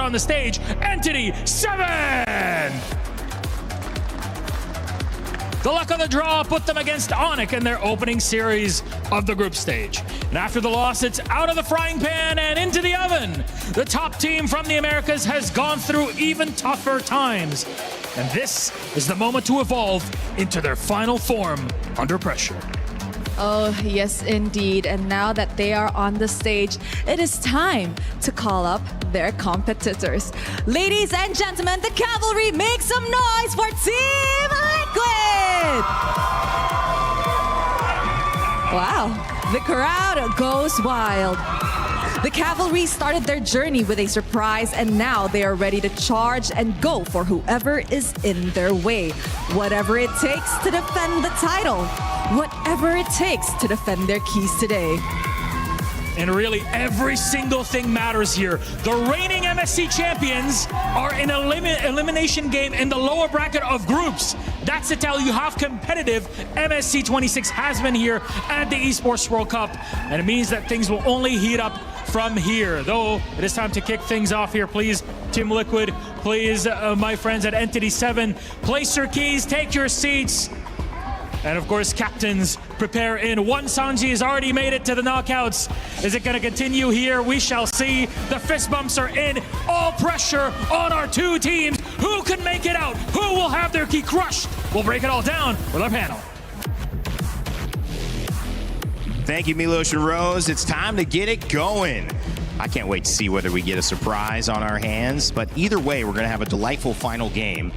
on the stage, Entity 7! The luck of the draw put them against Onyx in their opening series of the group stage. And after the loss, it's out of the frying pan and into the oven. The top team from the Americas has gone through even tougher times. And this is the moment to evolve into their final form under pressure. Oh, yes, indeed. And now that they are on the stage, it is time to call up their competitors. Ladies and gentlemen, the Cavalry, make some noise for Team Liquid! Wow, the crowd goes wild. The Cavalry started their journey with a surprise, and now they are ready to charge and go for whoever is in their way. Whatever it takes to defend the title. Whatever it takes to defend their keys today. And really, every single thing matters here. The reigning MSC champions are in an elimination game in the lower bracket of groups. That's to tell you how competitive MSC 26 has been here at the Esports World Cup. And it means that things will only heat up from here. Though, it is time to kick things off here. Please, Team Liquid, please, my friends at Entity 7, place your keys, take your seats. And of course, captains, prepare in. One Sanji has already made it to the knockouts. Is it going to continue here? We shall see. The fist bumps are in. All pressure on our two teams. Who can make it out? Who will have their key crushed? We'll break it all down with our panel. Thank you, Milos and Rose. It's time to get it going. I can't wait to see whether we get a surprise on our hands, but either way, we're going to have a delightful final game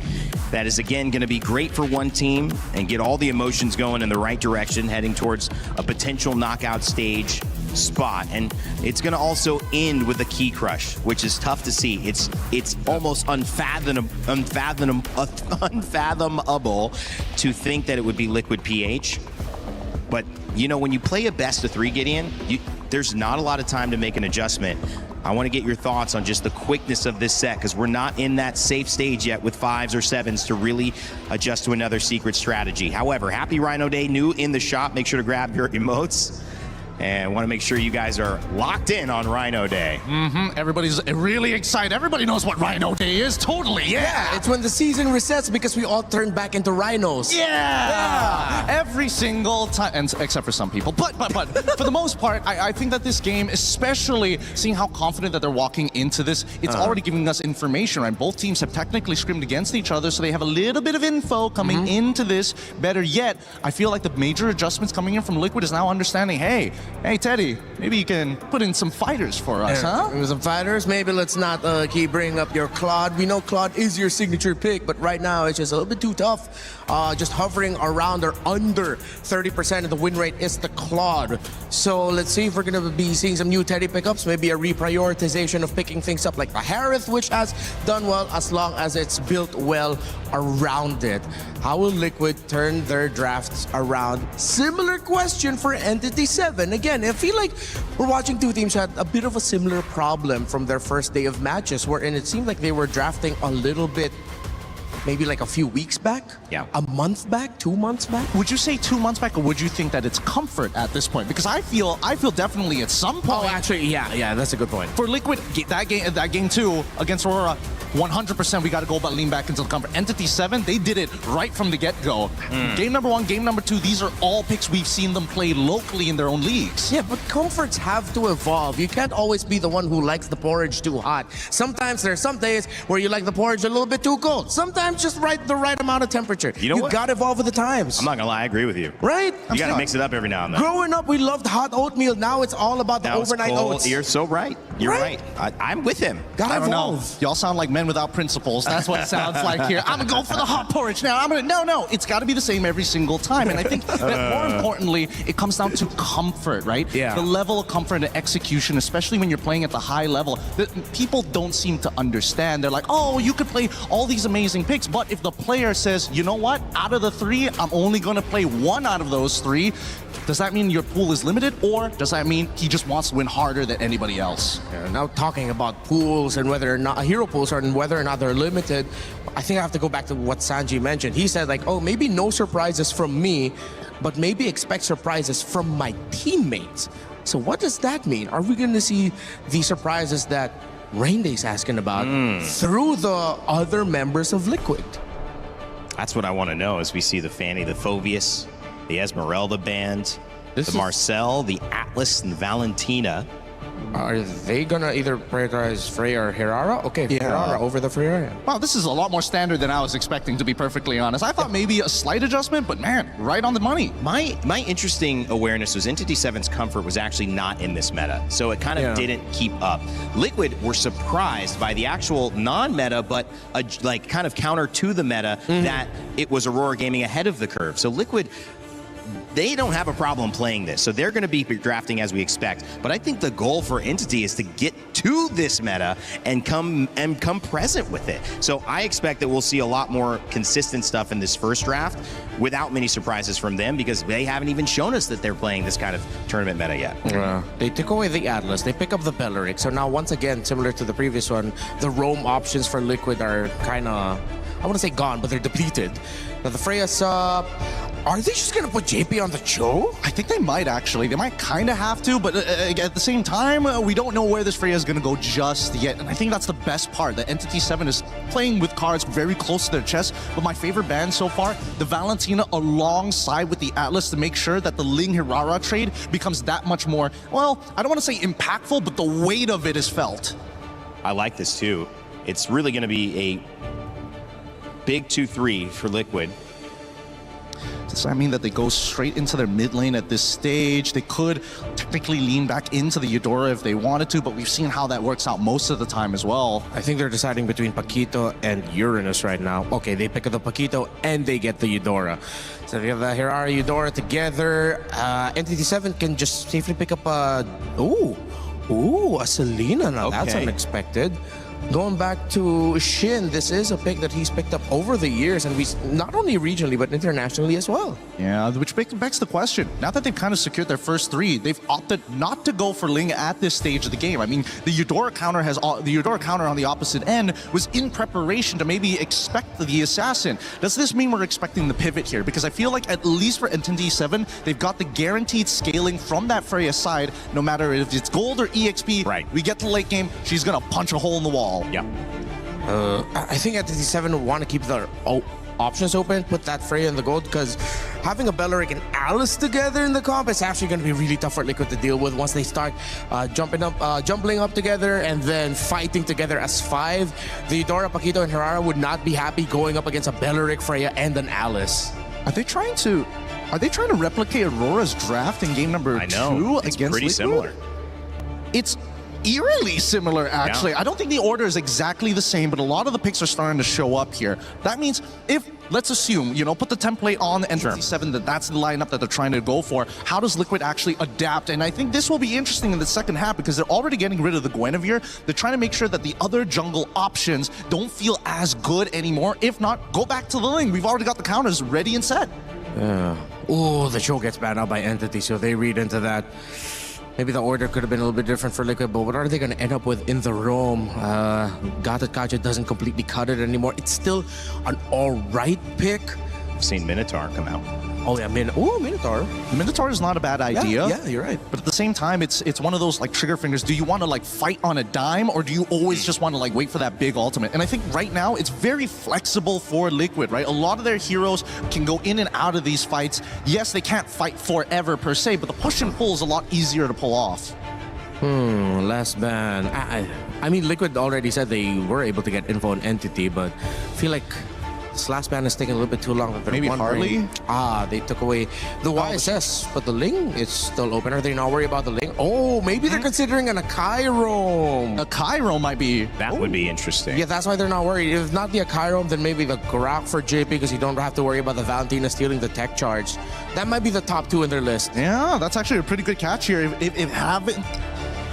that is, again, going to be great for one team and get all the emotions going in the right direction, heading towards a potential knockout stage spot. And it's going to also end with a key crush, which is tough to see. It's almost unfathomable to think that it would be Liquid PH. But, you know, when you play a best of three, Gideon, there's not a lot of time to make an adjustment. I want to get your thoughts on just the quickness of this set, because we're not in that safe stage yet with 5s or 7s to really adjust to another secret strategy. However, happy Rhino Day, new in the shop. Make sure to grab your emotes. And I want to make sure you guys are locked in on Rhino Day. Everybody's really excited. Everybody knows what Rhino Day is. Totally, yeah. It's when the season resets because we all turn back into rhinos. Yeah. Every single time, and except for some people. But for the most part, I think that this game, especially seeing how confident that they're walking into this, it's already giving us information, right? Both teams have technically scrimmed against each other, so they have a little bit of info coming into this. Better yet, I feel like the major adjustments coming in from Liquid is now understanding, hey, Teddy, maybe you can put in some fighters for us, huh? Some fighters? Maybe let's not keep bringing up your Claude. We know Claude is your signature pick, but right now it's just a little bit too tough. Just hovering around or under 30% of the win rate is the Claude. So let's see if we're going to be seeing some new Teddy pickups, maybe a reprioritization of picking things up like the Harith, which has done well as long as it's built well around it. How will Liquid turn their drafts around? Similar question for Entity 7. Again, I feel like we're watching two teams who had a bit of a similar problem from their first day of matches, wherein it seemed like they were drafting a little bit, maybe like a few weeks back? Yeah. A month back? 2 months back? Would you say 2 months back, or would you think that it's comfort at this point? Because I feel definitely at some point. Oh, actually, yeah, that's a good point. For Liquid, that game 2 against Aurora, 100% we got to go about lean back into the comfort. Entity 7, they did it right from the get-go. Game number 1, game number 2, these are all picks we've seen them play locally in their own leagues. Yeah, but comforts have to evolve. You can't always be the one who likes the porridge too hot. Sometimes there's some days where you like the porridge a little bit too cold. Sometimes just the right amount of temperature. You know what? You gotta evolve with the times. I'm not gonna lie, I agree with you. Right? You gotta mix it up every now and then. Growing up, we loved hot oatmeal. Now it's all about the overnight oats. You're so right. You're right. I'm with him. Gotta evolve. Y'all sound like men without principles. That's what it sounds like here. I'm gonna go for the hot porridge now. No. It's gotta be the same every single time. And I think that more importantly, it comes down to comfort, right? Yeah. The level of comfort and execution, especially when you're playing at the high level, that people don't seem to understand. They're like, oh, you could play all these amazing picks, but if the player says, you know what, out of the 3, I'm only gonna play 1 out of those 3, does that mean your pool is limited, or does that mean he just wants to win harder than anybody else? Yeah, now talking about pools and whether or not hero pools and whether or not they're limited, I think I have to go back to what Sanji mentioned. He said like, oh, maybe no surprises from me, but maybe expect surprises from my teammates. So what does that mean? Are we going to see the surprises that Rainday's asking about through the other members of Liquid. That's what I want to know as we see the Fanny, the Phobius, the Esmeralda band, the Marcel, the Atlas, and Valentina. Are they gonna either prioritize Freya or Hirara? Okay, Hirara over the Freya. Wow, this is a lot more standard than I was expecting, to be perfectly honest. I thought maybe a slight adjustment, but man, right on the money. My interesting awareness was Entity 7's comfort was actually not in this meta, so it kind of didn't keep up. Liquid were surprised by the actual non-meta, but like kind of counter to the meta, that it was Aurora Gaming ahead of the curve. So Liquid, they don't have a problem playing this, so they're going to be drafting as we expect. But I think the goal for Entity is to get to this meta and come present with it. So I expect that we'll see a lot more consistent stuff in this first draft without many surprises from them, because they haven't even shown us that they're playing this kind of tournament meta yet. They took away the Atlas, they pick up the Belleric. So now, once again, similar to the previous one, the roam options for Liquid are kind of, I want to say gone, but they're depleted. Now the Freya sub, are they just going to put JP on the Cho? I think they might actually. They might kind of have to, but at the same time, we don't know where this Freya is going to go just yet. And I think that's the best part. The Entity 7 is playing with cards very close to their chest. But my favorite band so far, the Valentina alongside with the Atlas, to make sure that the Ling Hirara trade becomes that much more, well, I don't want to say impactful, but the weight of it is felt. I like this too. It's really going to be a big 2-3 for Liquid. Does that mean that they go straight into their mid lane at this stage? They could technically lean back into the Eudora if they wanted to, but we've seen how that works out most of the time as well. I think they're deciding between Paquito and Uranus right now. Okay, they pick up the Paquito and they get the Eudora. So if you have the Hirara Eudora together, Entity 7 can just safely pick up a... Ooh, a Selena now. Okay. That's unexpected. Going back to Shin, this is a pick that he's picked up over the years, and we not only regionally but internationally as well. Yeah, which begs the question. Now that they've kind of secured their first three, they've opted not to go for Ling at this stage of the game. I mean, the Eudora counter on the opposite end was in preparation to maybe expect the assassin. Does this mean we're expecting the pivot here? Because I feel like at least for Entity 7, they've got the guaranteed scaling from that Freya side. No matter if it's gold or EXP, right. We get to late game, she's gonna punch a hole in the wall. Yeah. I think Entity 7 want to keep their options open, put that Freya in the gold, because having a Belleric and Alice together in the comp is actually going to be really tough for Liquid to deal with once they start jumping up together and then fighting together as five. The Eudora, Paquito, and Hirara would not be happy going up against a Belleric, Freya, and an Alice. Are they trying to replicate Aurora's draft in game number 2 it's against pretty Liquid? similar. It's eerily similar, actually. Yeah. I don't think the order is exactly the same, but a lot of the picks are starting to show up here. That means if, let's assume, put the template on Entity 7, that's the lineup that they're trying to go for. How does Liquid actually adapt? And I think this will be interesting in the second half, because they're already getting rid of the Guinevere. They're trying to make sure that the other jungle options don't feel as good anymore. If not, go back to the Ling. We've already got the counters ready and set. Oh, the show gets banned out by Entity, so they read into that. Maybe the order could have been a little bit different for Liquid, but what are they going to end up with in the roam? Gata Kaja doesn't completely cut it anymore. It's still an alright pick. I've seen Minotaur come out. Oh yeah, Minotaur. Minotaur is not a bad idea. Yeah, you're right. But at the same time, it's one of those like trigger fingers. Do you want to like fight on a dime, or do you always just want to like wait for that big ultimate? And I think right now it's very flexible for Liquid, right? A lot of their heroes can go in and out of these fights. Yes, they can't fight forever per se, but the push and pull is a lot easier to pull off. Last ban. I mean, Liquid already said they were able to get info on Entity, but I feel like this last ban is taking a little bit too long. Maybe Harley? They took away the YSS, but the Ling is still open. Are they not worried about the Ling? Oh, maybe they're considering an Akai roam. Akai roam might be... That would be interesting. Yeah, that's why they're not worried. If not the Akai roam, then maybe the Grok for JP, because you don't have to worry about the Valentina stealing the tech charge. That might be the top 2 in their list. Yeah, that's actually a pretty good catch here.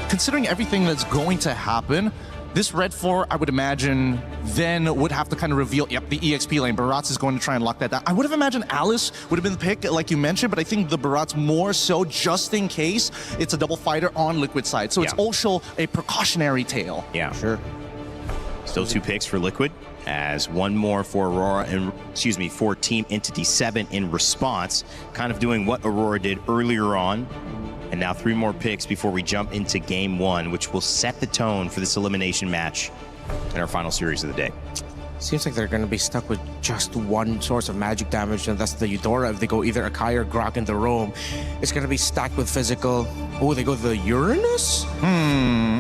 Considering everything that's going to happen, this Red 4, I would imagine, then would have to kind of reveal, yep, the EXP lane. Baratz is going to try and lock that down. I would have imagined Alice would have been the pick, like you mentioned, but I think the Baratz more so just in case it's a double fighter on Liquid side. So it's also a precautionary tale. Yeah. Sure. Still 2 picks for Liquid, as one more for Aurora and for Team Entity 7 in response, kind of doing what Aurora did earlier on. And now 3 more picks before we jump into game 1, which will set the tone for this elimination match in our final series of the day. Seems like they're going to be stuck with just one source of magic damage, and that's the Eudora. If they go either Akai or Grok in the roam, it's going to be stacked with physical. Oh, they go the Uranus?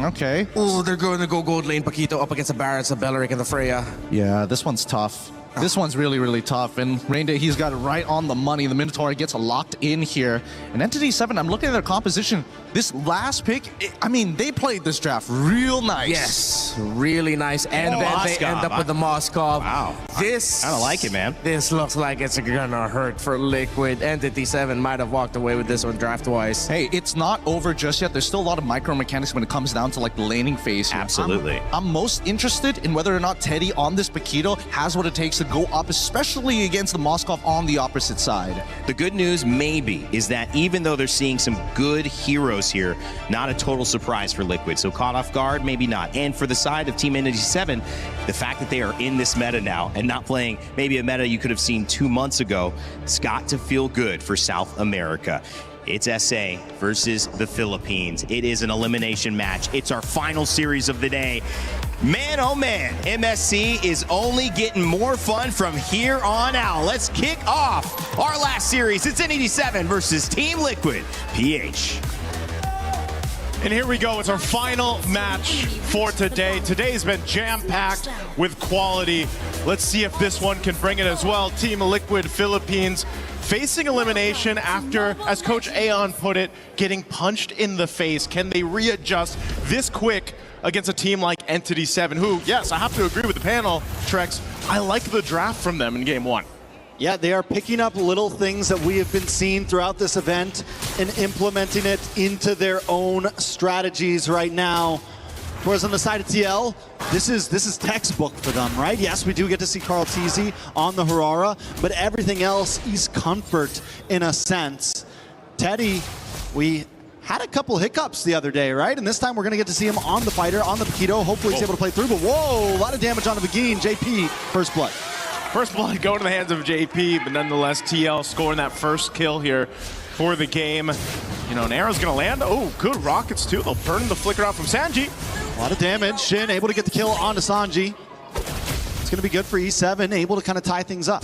Okay. Oh, they're going to go gold lane Paquito up against the Barretts, the Belleric, and the Freya. Yeah, this one's tough. This one's really, really tough. And Rainday, he's got it right on the money. The Minotaur gets locked in here. And Entity 7, I'm looking at their composition. This last pick, I mean, they played this draft real nice. Yes, really nice. And then they end up with the Moskov. Wow. This, I don't like it, man. This looks like it's gonna hurt for Liquid. Entity 7 might have walked away with this one draft-wise. Hey, it's not over just yet. There's still a lot of micro mechanics when it comes down to like the laning phase here. Absolutely. I'm most interested in whether or not Teddy on this Paquito has what it takes to go up, especially against the Moskov on the opposite side. The good news, maybe, is that even though they're seeing some good heroes here, not a total surprise for Liquid. So caught off guard, maybe not. And for the side of Team Entity 7, the fact that they are in this meta now and not playing maybe a meta you could have seen 2 months ago, it's got to feel good for South America. It's SA versus the Philippines. It is an elimination match. It's our final series of the day. Man, oh man, MSC is only getting more fun from here on out. Let's kick off our last series. It's Entity 7 versus Team Liquid PH. And here we go, it's our final match for today. Today's been jam-packed with quality. Let's see if this one can bring it as well. Team Liquid Philippines facing elimination after, as Coach Aeon put it, getting punched in the face. Can they readjust this quick against a team like Entity 7, who, yes, I have to agree with the panel, Trex, I like the draft from them in game 1. Yeah, they are picking up little things that we have been seeing throughout this event and implementing it into their own strategies right now. Whereas on the side of TL, this is textbook for them, right? Yes, we do get to see Carl Teasy on the Harara, but everything else is comfort in a sense. Teddy, we had a couple hiccups the other day, right? And this time we're going to get to see him on the fighter, on the Paquito. Hopefully he's able to play through, but whoa, a lot of damage on the Begin. JP, first blood. First blood going to the hands of JP, but nonetheless, TL scoring that first kill here for the game. You know, an arrow's going to land. Oh, good rockets too. They'll burn the flicker out from Sanji. A lot of damage. Shin able to get the kill onto Sanji. It's going to be good for E7, able to kind of tie things up.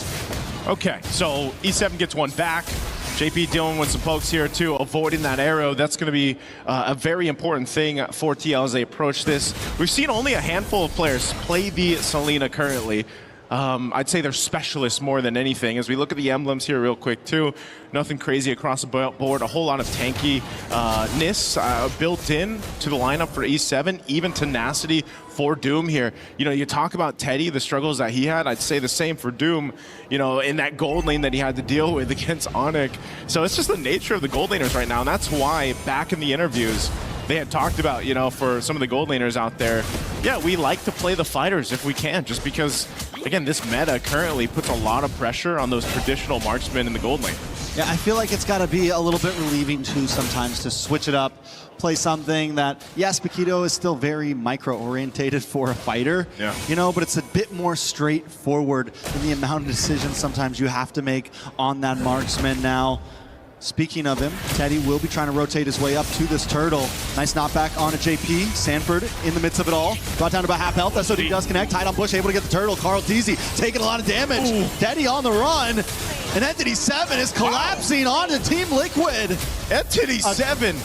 Okay, so E7 gets one back. JP dealing with some pokes here too, avoiding that arrow. That's going to be a very important thing for TL as they approach this. We've seen only a handful of players play the Selena currently. I'd say they're specialists more than anything. As we look at the emblems here real quick too, nothing crazy across the board. A whole lot of tanky-ness built in to the lineup for E7, even tenacity for Doom here. You know, you talk about Teddy, the struggles that he had, I'd say the same for Doom, you know, in that gold lane that he had to deal with against Onyx. So it's just the nature of the gold laners right now, and that's why back in the interviews, they had talked about, you know, for some of the gold laners out there, yeah, we like to play the fighters if we can, just because, again, this meta currently puts a lot of pressure on those traditional marksmen in the gold lane. Yeah, I feel like it's got to be a little bit relieving too sometimes to switch it up, play something that, yes, Paquito is still very micro-orientated for a fighter, you know, but it's a bit more straightforward in the amount of decisions sometimes you have to make on that marksman now. Speaking of him, Teddy will be trying to rotate his way up to this turtle. Nice knockback on a JP. Sanford in the midst of it all. Brought down to about half health. SOD does connect. Tied on push, able to get the turtle. Carl Teasy taking a lot of damage. Ooh. Teddy on the run. And Entity 7 is collapsing onto Team Liquid. Entity 7.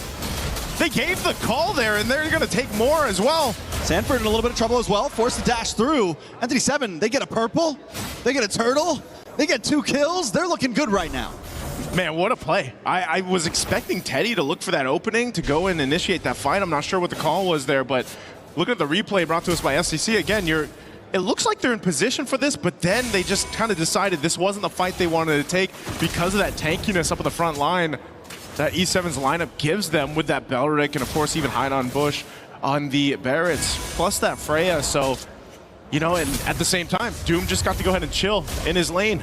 They gave the call there, and they're going to take more as well. Sanford in a little bit of trouble as well. Forced to dash through. Entity 7, they get a purple. They get a turtle. They get 2 kills. They're looking good right now. Man, what a play. I was expecting Teddy to look for that opening to go and initiate that fight. I'm not sure what the call was there, but looking at the replay brought to us by SCC, again, it looks like they're in position for this, but then they just kind of decided this wasn't the fight they wanted to take because of that tankiness up at the front line that E7's lineup gives them with that Belleric and, of course, even hide on bush on the Barretts, plus that Freya. So, you know, and at the same time, Doom just got to go ahead and chill in his lane.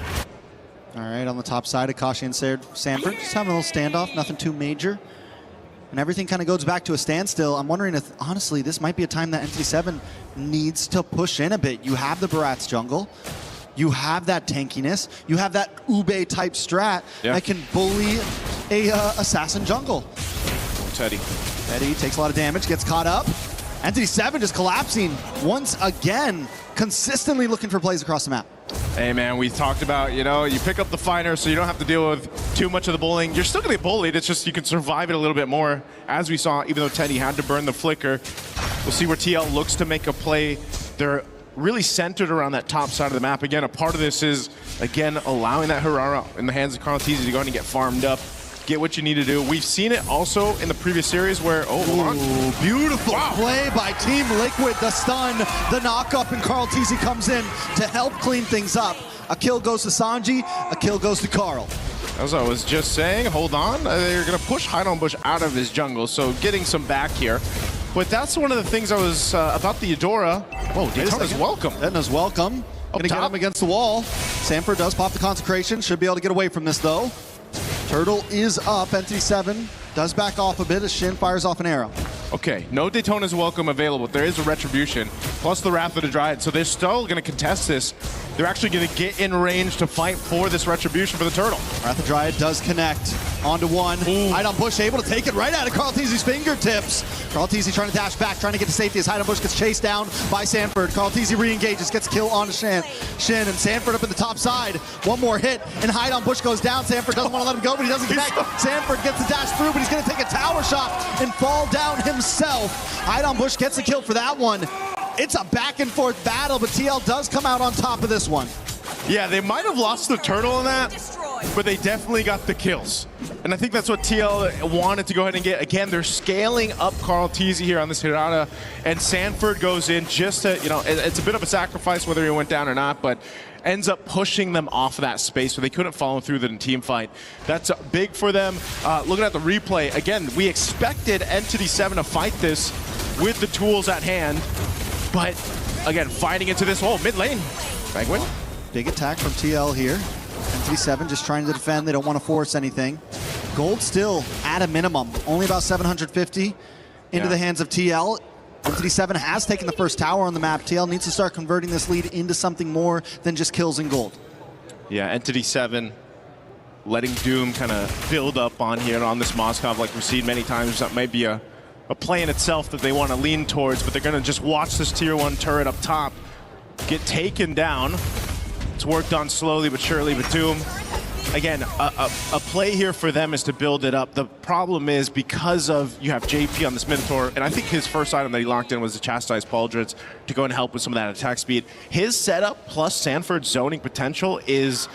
All right, on the top side, Akashi and Sanford just having a little standoff, nothing too major. And everything kind of goes back to a standstill. I'm wondering if, honestly, this might be a time that Entity 7 needs to push in a bit. You have the Barats jungle. you have that tankiness, you have that Ube type strat that can bully a assassin jungle. Teddy takes a lot of damage, gets caught up. Entity 7 just collapsing once again, consistently looking for plays across the map. Hey man, we talked about, you know, you pick up the fighter so you don't have to deal with too much of the bullying. You're still gonna get bullied, it's just you can survive it a little bit more. As we saw, even though Teddy had to burn the flicker, we'll see where TL looks to make a play. They're really centered around that top side of the map. Again, a part of this is, again, allowing that Harara in the hands of KarlTzy to go ahead and get farmed up. Get what you need to do. We've seen it also in the previous series where, hold on. Beautiful play by Team Liquid. The stun, the knock-up, and KarlTzy comes in to help clean things up. A kill goes to Sanji, a kill goes to Karl. As I was just saying, hold on. They're going to push Hide on Bush out of his jungle, so getting some back here. But that's one of the things I was about the Eudora. Whoa, Daytona's welcome. Daytona's welcome. Gonna get him against the wall. Sanford does pop the consecration. Should be able to get away from this though. Turtle is up. Entity 7 does back off a bit as Shin fires off an arrow. Okay, no Daytona's welcome available. There is a retribution, plus the Wrath of the Dryad, so they're still going to contest this. They're actually going to get in range to fight for this retribution for the Turtle. Wrath of the Dryad does connect onto one. Hide on Bush able to take it right out of KarlTzy's fingertips. KarlTzy trying to dash back, trying to get to safety as Hide on Bush gets chased down by Sanford. KarlTzy re-engages, gets kill onto Shin, and Sanford up in the top side. One more hit, and Hide on Bush goes down. Sanford doesn't want to let him go, but he doesn't connect. Sanford gets the dash through, but he's going to take a tower shot and fall down himself. Hide on Bush gets a kill for that one. It's a back and forth battle, but TL does come out on top of this one. Yeah, they might have lost the Turtle in that, but they definitely got the kills. And I think that's what TL wanted to go ahead and get. Again, they're scaling up KarlTzy here on this Hirata, and Sanford goes in just to, you know, it's a bit of a sacrifice whether he went down or not, but ends up pushing them off of that space so they couldn't follow through the team fight. That's big for them. Looking at the replay, again, we expected Entity 7 to fight this with the tools at hand, but again, fighting into this whole mid lane. Penguin. Big attack from TL here. Entity 7 just trying to defend. They don't want to force anything. Gold still at a minimum. Only about 750 into the hands of TL. Entity 7 has taken the first tower on the map. TL needs to start converting this lead into something more than just kills and gold. Yeah, Entity 7 letting Doom kind of build up on here on this Moskov like we've seen many times. That might be a play in itself that they want to lean towards, but they're going to just watch this tier 1 turret up top get taken down. It's worked on slowly but surely, but Doom, again, a play here for them is to build it up. The problem is because of you have JP on this Minotaur, and I think his first item that he locked in was the Chastised Pauldrons to go and help with some of that attack speed. His setup plus Sanford's zoning potential is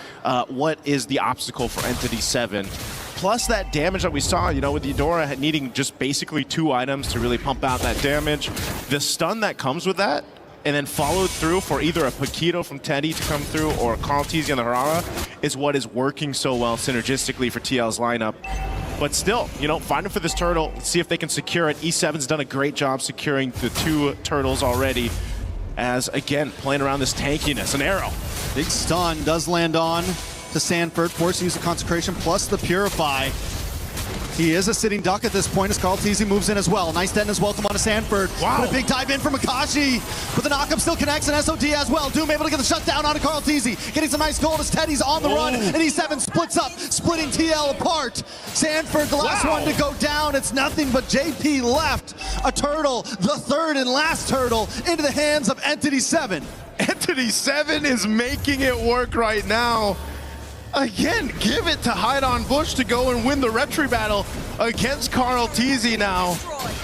what is the obstacle for Entity 7. Plus that damage that we saw, you know, with Eudora needing just basically 2 items to really pump out that damage. The stun that comes with that, and then followed through for either a Paquito from Teddy to come through or KarlTzy on the Harara is what is working so well synergistically for TL's lineup. But still, you know, fighting for this turtle, see if they can secure it. E7's done a great job securing the 2 turtles already as, again, playing around this tankiness. An arrow. Big stun does land on to Sanford, forced to use the Consecration plus the Purify. He is a sitting duck at this point as KarlTzy moves in as well. Nice detonus welcome on to Sanford. Wow. But a big dive in from Akashi. But the knockup still connects and SOD as well. Doom able to get the shutdown on to KarlTzy. Getting some nice gold as Teddy's on the run. And E7 splits up, splitting TL apart. Sanford, the last one to go down. It's nothing but JP left. A turtle, the third and last turtle, into the hands of Entity 7. Entity 7 is making it work right now. Again, give it to Hide on Bush to go and win the retry battle against KarlTzy now.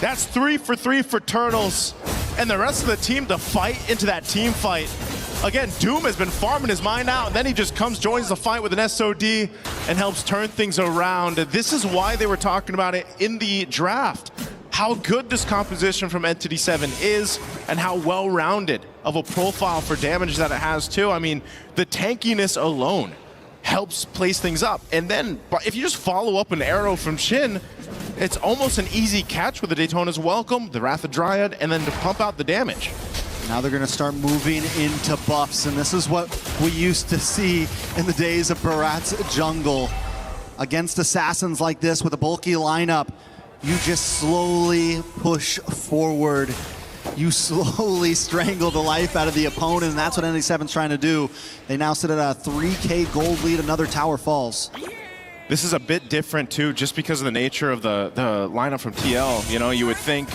That's 3 for 3 for Turtles. And the rest of the team to fight into that team fight. Again, Doom has been farming his mind out, and then he just comes, joins the fight with an SOD, and helps turn things around. This is why they were talking about it in the draft. How good this composition from Entity 7 is, and how well-rounded of a profile for damage that it has too. I mean, the tankiness alone helps place things up. And then if you just follow up an arrow from Shin, it's almost an easy catch with the Daytona's Welcome, the Wrath of Dryad, and then to pump out the damage. Now they're going to start moving into buffs, and this is what we used to see in the days of Barat's jungle. Against assassins like this with a bulky lineup, you just slowly push forward. you slowly strangle the life out of the opponent, and that's what ND7's trying to do. They now sit at a 3K gold lead. Another tower falls. This is a bit different too, just because of the nature of the lineup from TL. You know, you would think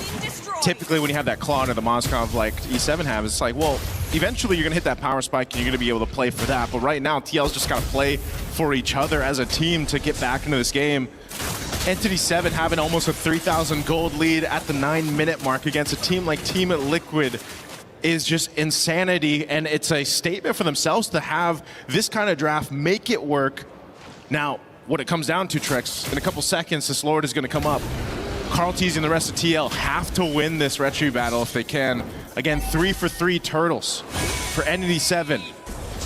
typically when you have that claw into the Moskov like E7 have, it's like, well, eventually you're gonna hit that power spike and you're gonna be able to play for that. But right now, TL's just gotta play for each other as a team to get back into this game. Entity 7 having almost a 3,000 gold lead at the 9-minute mark against a team like Team Liquid is just insanity, and it's a statement for themselves to have this kind of draft, make it work. Now, what it comes down to, Trex, in a couple seconds, this Lord is going to come up. Carl Teasy and the rest of TL have to win this Retri battle if they can. Again, 3 for 3 turtles for Entity 7.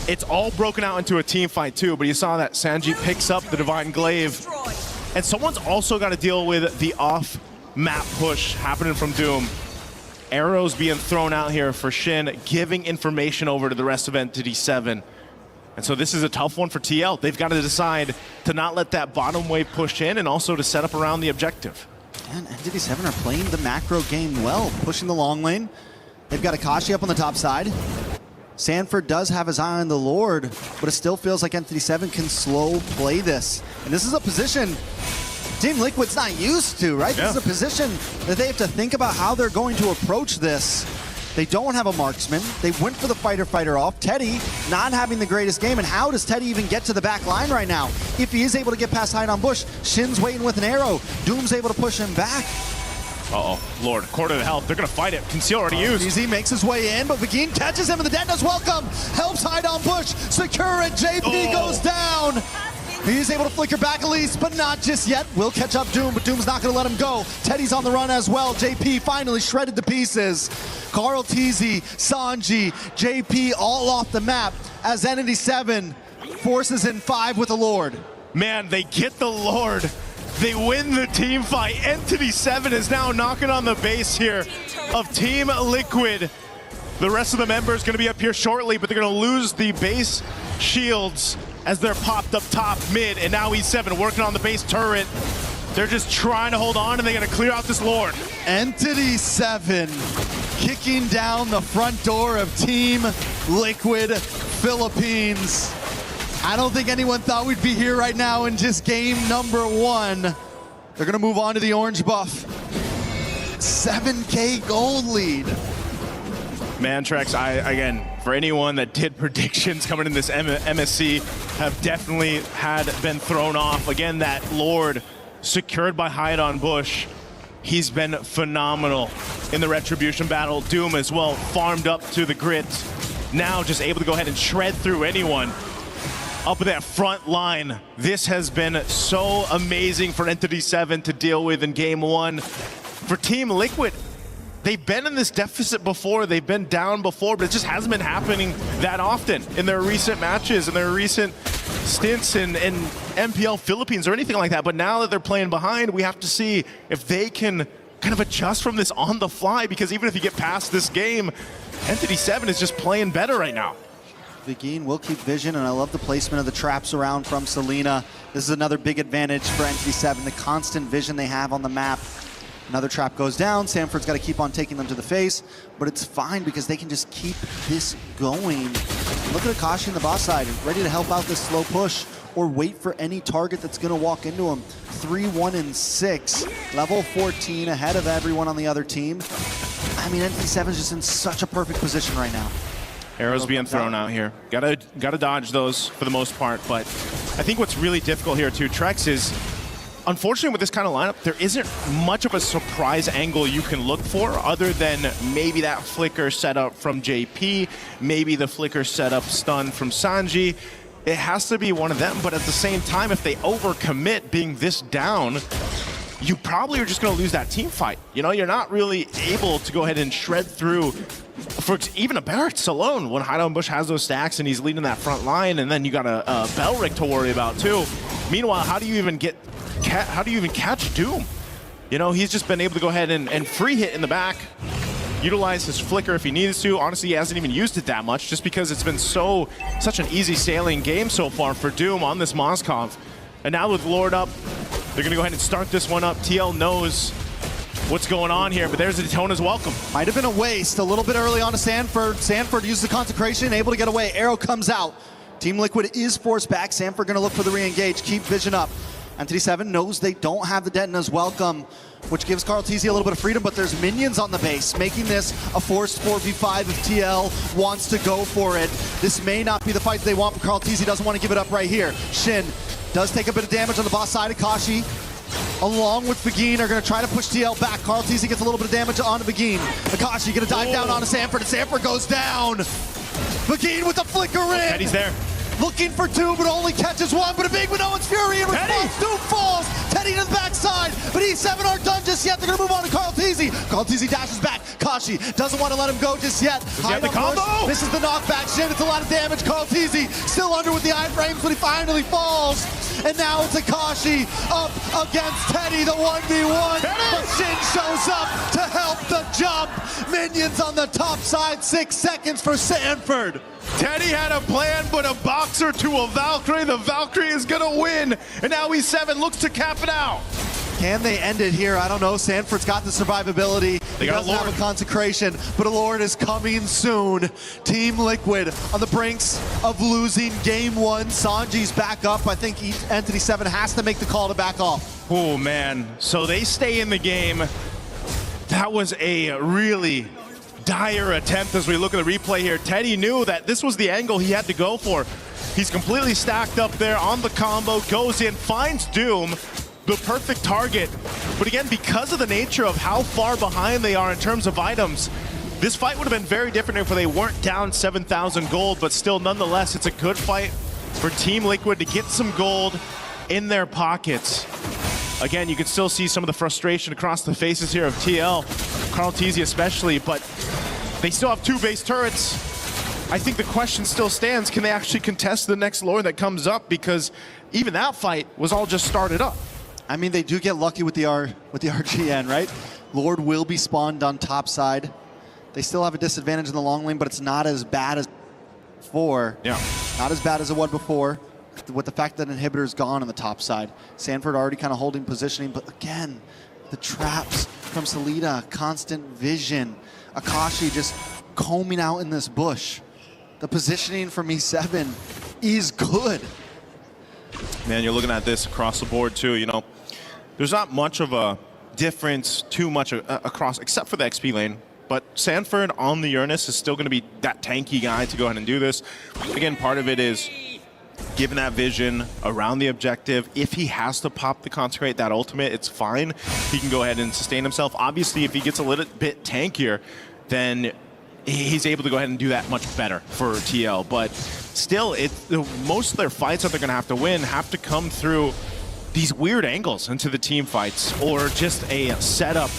It's all broken out into a team fight too, but you saw that Sanji picks up the Divine Glaive. And someone's also got to deal with the off-map push happening from Doom. Arrows being thrown out here for Shin, giving information over to the rest of Entity 7. And so this is a tough one for TL. They've got to decide to not let that bottom wave push in and also to set up around the objective. And Entity 7 are playing the macro game well, pushing the long lane. They've got Akashi up on the top side. Sanford does have his eye on the Lord, but it still feels like Entity 7 can slow play this. And this is a position Team Liquid's not used to, right? Yeah. This is a position that they have to think about how they're going to approach this. They don't have a marksman. They went for the fighter off. Teddy not having the greatest game, and how does Teddy even get to the back line right now? If he is able to get past Hide on Bush, Shin's waiting with an arrow. Doom's able to push him back. Uh-oh, Lord, quarter of the health. They're going to fight it. Conceal already used. Easy makes his way in, but Vagine catches him, and the Detona's welcome. Helps Hide on Bush. Secure it. JP goes down. He's able to flicker back at least, but not just yet. Will catch up Doom, but Doom's not going to let him go. Teddy's on the run as well. JP finally shredded to pieces. Carl Teasy, Sanji, JP all off the map as Entity 7 forces in 5 with the Lord. Man, they get the Lord. They win the team fight. Entity 7 is now knocking on the base here of Team Liquid. The rest of the members going to be up here shortly, but they're going to lose the base shields as they're popped up top mid, and now E7 working on the base turret. They're just trying to hold on, and they're going to clear out this Lord. Entity 7 kicking down the front door of Team Liquid Philippines. I don't think anyone thought we'd be here right now in just game number 1. They're going to move on to the orange buff. 7K gold lead. Man, Trex, again, for anyone that did predictions coming in this MSC, have definitely been thrown off. Again, that Lord secured by Hide on Bush. He's been phenomenal in the Retribution battle. Doom as well, farmed up to the grit. Now just able to go ahead and shred through anyone up at that front line. This has been so amazing for Entity 7 to deal with in game 1. For Team Liquid, they've been in this deficit before, they've been down before, but it just hasn't been happening that often in their recent matches, in their recent stints in MPL Philippines or anything like that. But now that they're playing behind, we have to see if they can kind of adjust from this on the fly, because even if you get past this game, Entity 7 is just playing better right now. Vagine will keep vision, and I love the placement of the traps around from Selena. This is another big advantage for Entity 7, the constant vision they have on the map. Another trap goes down. Sanford's got to keep on taking them to the face, but it's fine because they can just keep this going. Look at Akashi on the boss side, ready to help out this slow push or wait for any target that's going to walk into him. 3, 1, and 6. Level 14 ahead of everyone on the other team. I mean, NT7 is just in such a perfect position right now. Arrows being thrown out here. Gotta dodge those for the most part, but I think what's really difficult here too, Trex, is unfortunately, with this kind of lineup, there isn't much of a surprise angle you can look for other than maybe that flicker setup from JP, maybe the flicker setup stun from Sanji. It has to be one of them, but at the same time, if they overcommit being this down, you probably are just going to lose that team fight. You know, you're not really able to go ahead and shred through for even a Barracks alone when Hide on Bush has those stacks and he's leading that front line, and then you got a Belric to worry about too. Meanwhile, how do you even catch Doom? You know, he's just been able to go ahead and free hit in the back, utilize his flicker if he needs to. Honestly, he hasn't even used it that much just because it's been such an easy sailing game so far for Doom on this Moskov. And now with Lord up, they're going to go ahead and start this one up. TL knows what's going on here, but there's Daytona's welcome. Might have been a waste a little bit early on to Sanford. Sanford uses the consecration, able to get away. Arrow comes out. Team Liquid is forced back. Sanford gonna look for the re-engage, keep vision up. Entity 7 knows they don't have the Detona's welcome, which gives Carl TZ a little bit of freedom, but there's minions on the base, making this a forced 4v5 if TL wants to go for it. This may not be the fight they want, but Carl TZ doesn't want to give it up right here. Shin does take a bit of damage on the boss side. Akashi, along with Begin, are going to try to push TL back. Carl TZ gets a little bit of damage onto Begin. Akashi going to dive down onto Sanford, and Sanford goes down. Begin with the flicker in. Teddy's there. Looking for two, but only catches one. But a big Minoan's Fury in response. Doom falls. Teddy to the backside. But E7 aren't done just yet. They're going to move on to Carl TZ. Carl TZ dashes back. Kashi doesn't want to let him go just yet. Hide the combo. This is the knockback. Shit, it's a lot of damage. Carl TZ still under with the iframes, but he finally falls. And now it's Akashi up against Teddy, the 1v1. But Shin shows up to help the jump. Minions on the top side. 6 seconds for Sanford. Teddy had a plan, but a boxer to a Valkyrie. The Valkyrie is gonna win, and now E7 looks to cap it out. Can they end it here? I don't know. Sanford's got the survivability. He doesn't have a consecration, but a Lord is coming soon. Team Liquid on the brinks of losing game one. Sanji's back up. I think Entity 7 has to make the call to back off. Oh, man. So they stay in the game. That was a really dire attempt as we look at the replay here. Teddy knew that this was the angle he had to go for. He's completely stacked up there on the combo, goes in, finds Doom, the perfect target. But again, because of the nature of how far behind they are in terms of items, this fight would have been very different if they weren't down 7,000 gold, but still, nonetheless, it's a good fight for Team Liquid to get some gold in their pockets. Again, you can still see some of the frustration across the faces here of TL, Carl TZ especially, but they still have 2 base turrets. I think the question still stands, can they actually contest the next lore that comes up? Because even that fight was all just started up. I mean, they do get lucky with the RGN, right? Lord will be spawned on top side. They still have a disadvantage in the long lane, but it's not as bad as before. Yeah. Not as bad as it was before. With the fact that inhibitor is gone on the top side. Sanford already kind of holding positioning, but again, the traps from Salida, constant vision. Akashi just combing out in this bush. The positioning from E7 is good. Man, you're looking at this across the board too, you know. There's not much of a difference too much across, except for the XP lane. But Sanford on the Uranus is still going to be that tanky guy to go ahead and do this. Again, part of it is given that vision around the objective. If he has to pop the consecrate, that ultimate, it's fine. He can go ahead and sustain himself. Obviously, if he gets a little bit tankier, then he's able to go ahead and do that much better for TL. But still, most of their fights that they're going to have to win have to come through these weird angles into the team fights, or just a setup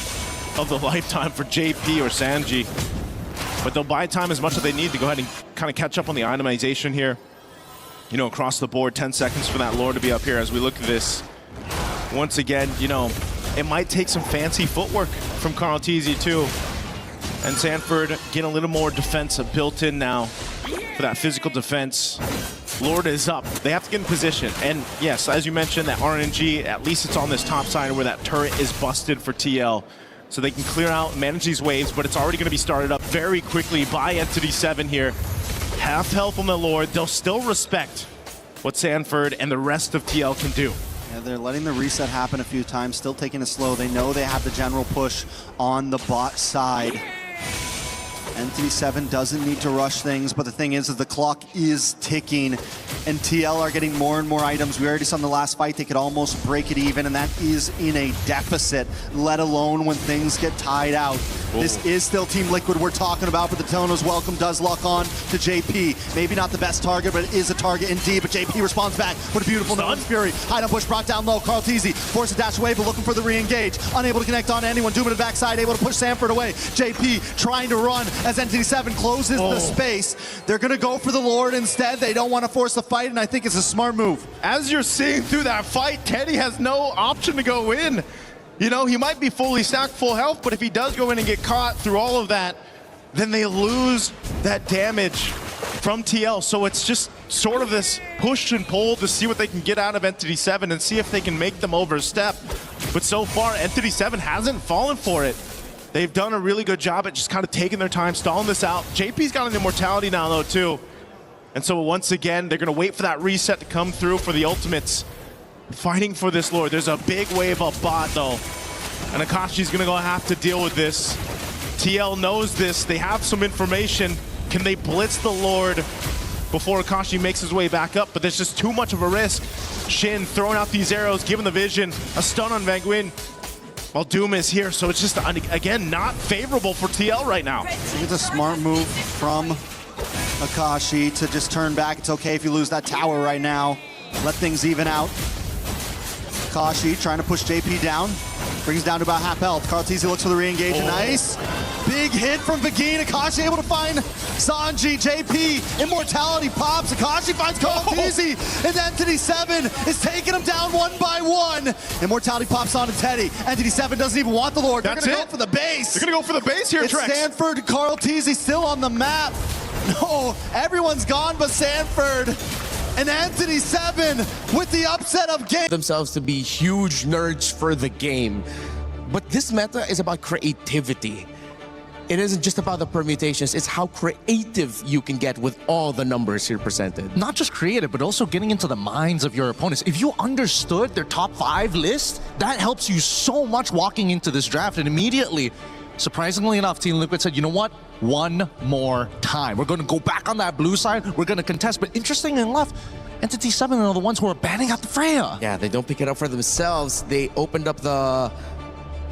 of the lifetime for JP or Sanji. But they'll buy time as much as they need to go ahead and kind of catch up on the itemization here. You know, across the board, 10 seconds for that lore to be up here as we look at this. Once again, you know, it might take some fancy footwork from Carl TZ too. And Sanford getting a little more defense built in now for that physical defense. Lord is up. They have to get in position. And yes, as you mentioned, that RNG, at least it's on this top side where that turret is busted for TL. So they can clear out and manage these waves, but it's already going to be started up very quickly by Entity 7 here. Half health on the Lord. They'll still respect what Sanford and the rest of TL can do. Yeah, they're letting the reset happen a few times, still taking it slow. They know they have the general push on the bot side. Entity 7 doesn't need to rush things, but the thing is the clock is ticking, and TL are getting more and more items. We already saw in the last fight they could almost break it even, and that is in a deficit, let alone when things get tied out. Whoa. This is still Team Liquid we're talking about, but the Daytona's welcome does lock on to JP. Maybe not the best target, but it is a target indeed, but JP responds back with a beautiful Minoan's Fury. Hide on push brought down low. Carl TZ forced to dash away, but looking for the re-engage. Unable to connect on anyone. Doom in the backside, able to push Sanford away. JP trying to run as Entity 7 closes the space. They're going to go for the Lord instead. They don't want to force the fight, and I think it's a smart move. As you're seeing through that fight, Teddy has no option to go in. You know, he might be fully stacked, full health, but if he does go in and get caught through all of that, then they lose that damage from TL. So it's just sort of this push and pull to see what they can get out of Entity 7 and see if they can make them overstep. But so far, Entity 7 hasn't fallen for it. They've done a really good job at just kind of taking their time, stalling this out. JP's got an immortality now, though, too. And so once again, they're going to wait for that reset to come through for the ultimates. Fighting for this Lord. There's a big wave of bot, though. And Akashi's going to have to deal with this. TL knows this. They have some information. Can they blitz the Lord before Akashi makes his way back up? But there's just too much of a risk. Shin throwing out these arrows, giving the vision. A stun on Van Nguyen. While Doom is here, so it's just, again, not favorable for TL right now. I think it's a smart move from Akashi to just turn back. It's okay if you lose that tower right now. Let things even out. Akashi trying to push JP down. Brings down to about half health. Karl'Tezi looks for the re-engage. Nice. Big hit from Vagine. Akashi able to find Sanji. JP, immortality pops. Akashi finds Karl'Tezi. And Entity 7 is taking him down one by one. Immortality pops onto Teddy. Entity 7 doesn't even want the Lord. They're going to go for the base. They're going to go for the base here, It's Trex. Sanford. Karl'Tezi still on the map. No, everyone's gone but Sanford. And Entity 7 with the upset of game. Themselves to be huge nerds for the game. But this meta is about creativity. It isn't just about the permutations, it's how creative you can get with all the numbers here presented. Not just creative, but also getting into the minds of your opponents. If you understood their top 5 list, that helps you so much walking into this draft. And immediately, surprisingly enough, Team Liquid said, you know what? One more time. We're going to go back on that blue side. We're going to contest. But interestingly enough, Entity 7 are the ones who are banning out the Freya. Yeah, they don't pick it up for themselves. They opened up the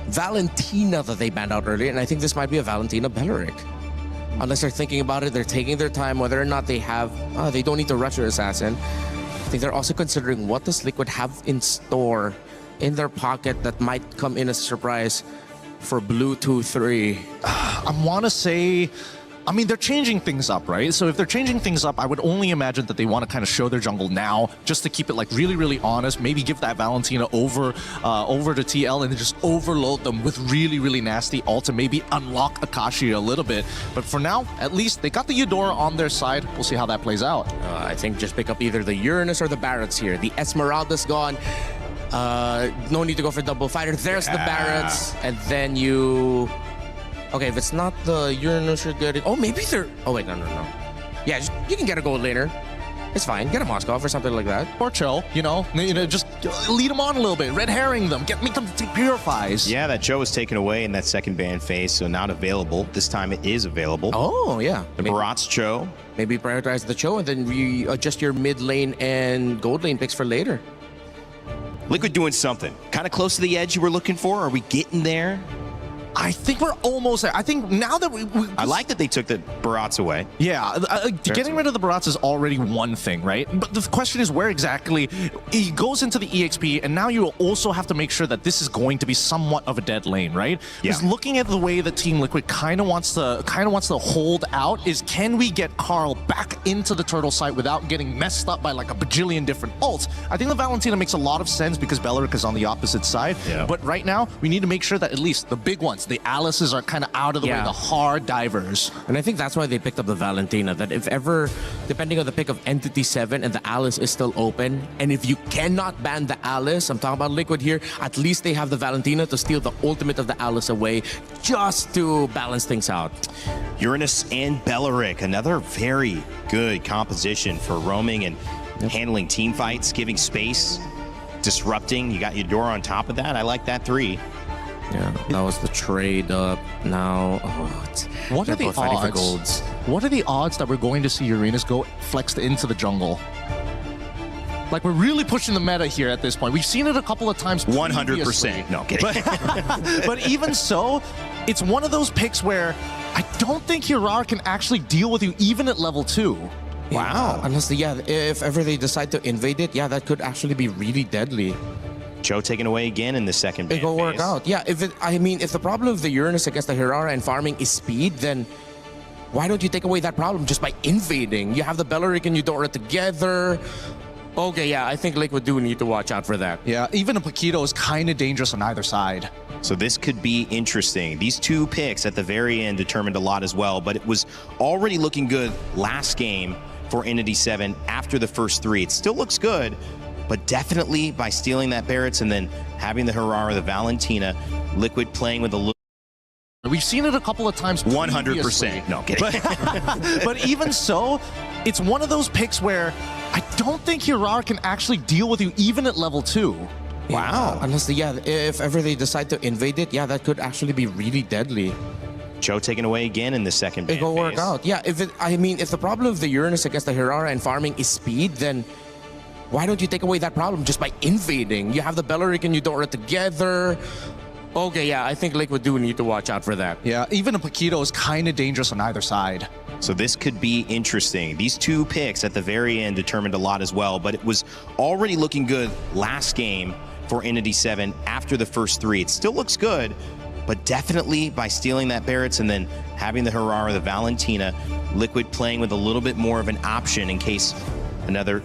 Valentina that they banned out earlier, and I think this might be a Valentina Belleric. Unless they're thinking about it, they're taking their time, whether or not they have, they don't need to rush their assassin. I think they're also considering what does Liquid have in store in their pocket that might come in as a surprise for Blue 2-3. I want to say, I mean, they're changing things up, right? So if they're changing things up, I would only imagine that they want to kind of show their jungle now, just to keep it like really, really honest. Maybe give that Valentina over to TL and then just overload them with really, really nasty ult to maybe unlock Akashi a little bit. But for now, at least they got the Eudora on their side. We'll see how that plays out. I think just pick up either the Uranus or the Barretts here. The Esmeralda's gone. No need to go for double fighter. There's the Barretts, and then you. Okay, if it's not the Uranus, you're getting. Oh, maybe they're. Oh wait, no. Yeah, you can get a gold laner. It's fine. Get a Moskov or something like that. Or chill, you know, just lead them on a little bit, red herring them, make them take purifies. Yeah, that Cho was taken away in that second ban phase, so not available. This time it is available. Oh yeah, The Barat's Cho. Maybe prioritize the Cho and then readjust your mid lane and gold lane picks for later. Liquid doing something. Kind of close to the edge you were looking for. Are we getting there? I think we're almost there. I think now that I like that they took the Barats away. Yeah, getting rid of the Barats is already one thing, right? But the question is where exactly he goes into the EXP, and now you also have to make sure that this is going to be somewhat of a dead lane, right? Because looking at the way that Team Liquid kind of wants to hold out is, can we get Karl back into the turtle site without getting messed up by like a bajillion different ults? I think the Valentina makes a lot of sense because Belleric is on the opposite side. Yeah. But right now we need to make sure that at least the big ones, the Alices, are kind of out of the way, the hard divers. And I think that's why they picked up the Valentina, that if ever, depending on the pick of Entity 7 and the Alice is still open, and if you cannot ban the Alice, I'm talking about Liquid here, at least they have the Valentina to steal the ultimate of the Alice away, just to balance things out. Uranus and Belleric, another very good composition for roaming and handling team fights, giving space, disrupting. You got Eudora on top of that. I like that 3. Yeah, that was the trade up. Now, what are the odds? What are the odds that we're going to see Uranus go flexed into the jungle? Like, we're really pushing the meta here at this point. We've seen it a couple of times. 100%. No, kidding. But even so, it's one of those picks where I don't think Hirar can actually deal with you even at level 2. Wow. Yeah, unless, if ever they decide to invade it, that could actually be really deadly. Cho taken away again in the second ban phase. It'll work out. Yeah, if the problem of the Uranus against the Hirara and farming is speed, then why don't you take away that problem just by invading? You have the Belleric and Eudora together. Okay, yeah, I think Liquid do need to watch out for that. Yeah, even a Paquito is kind of dangerous on either side. So this could be interesting. These 2 picks at the very end determined a lot as well, but it was already looking good last game for Entity 7 after the first 3. It still looks good, but definitely by stealing that Barrett's and then having the Herrera, the Valentina, Liquid playing with a little. We've seen it a couple of times. 100%. No, kidding. But even so, it's one of those picks where I don't think Herrera can actually deal with you even at level 2. Wow. Unless, if ever they decide to invade it, that could actually be really deadly. Joe taken away again in the second It will work out. Yeah, if the problem of the Uranus against the Herrera and farming is speed, then why don't you take away that problem just by invading? You have the Belleric and you don't run together. Okay, I think Liquid do need to watch out for that. Yeah, even a Paquito is kind of dangerous on either side. So this could be interesting. These two picks at the very end determined a lot as well, but it was already looking good last game for Entity 7 after the first 3. It still looks good, but definitely by stealing that Barrett's and then having the Herrera, the Valentina, Liquid playing with a little bit more of an option in case another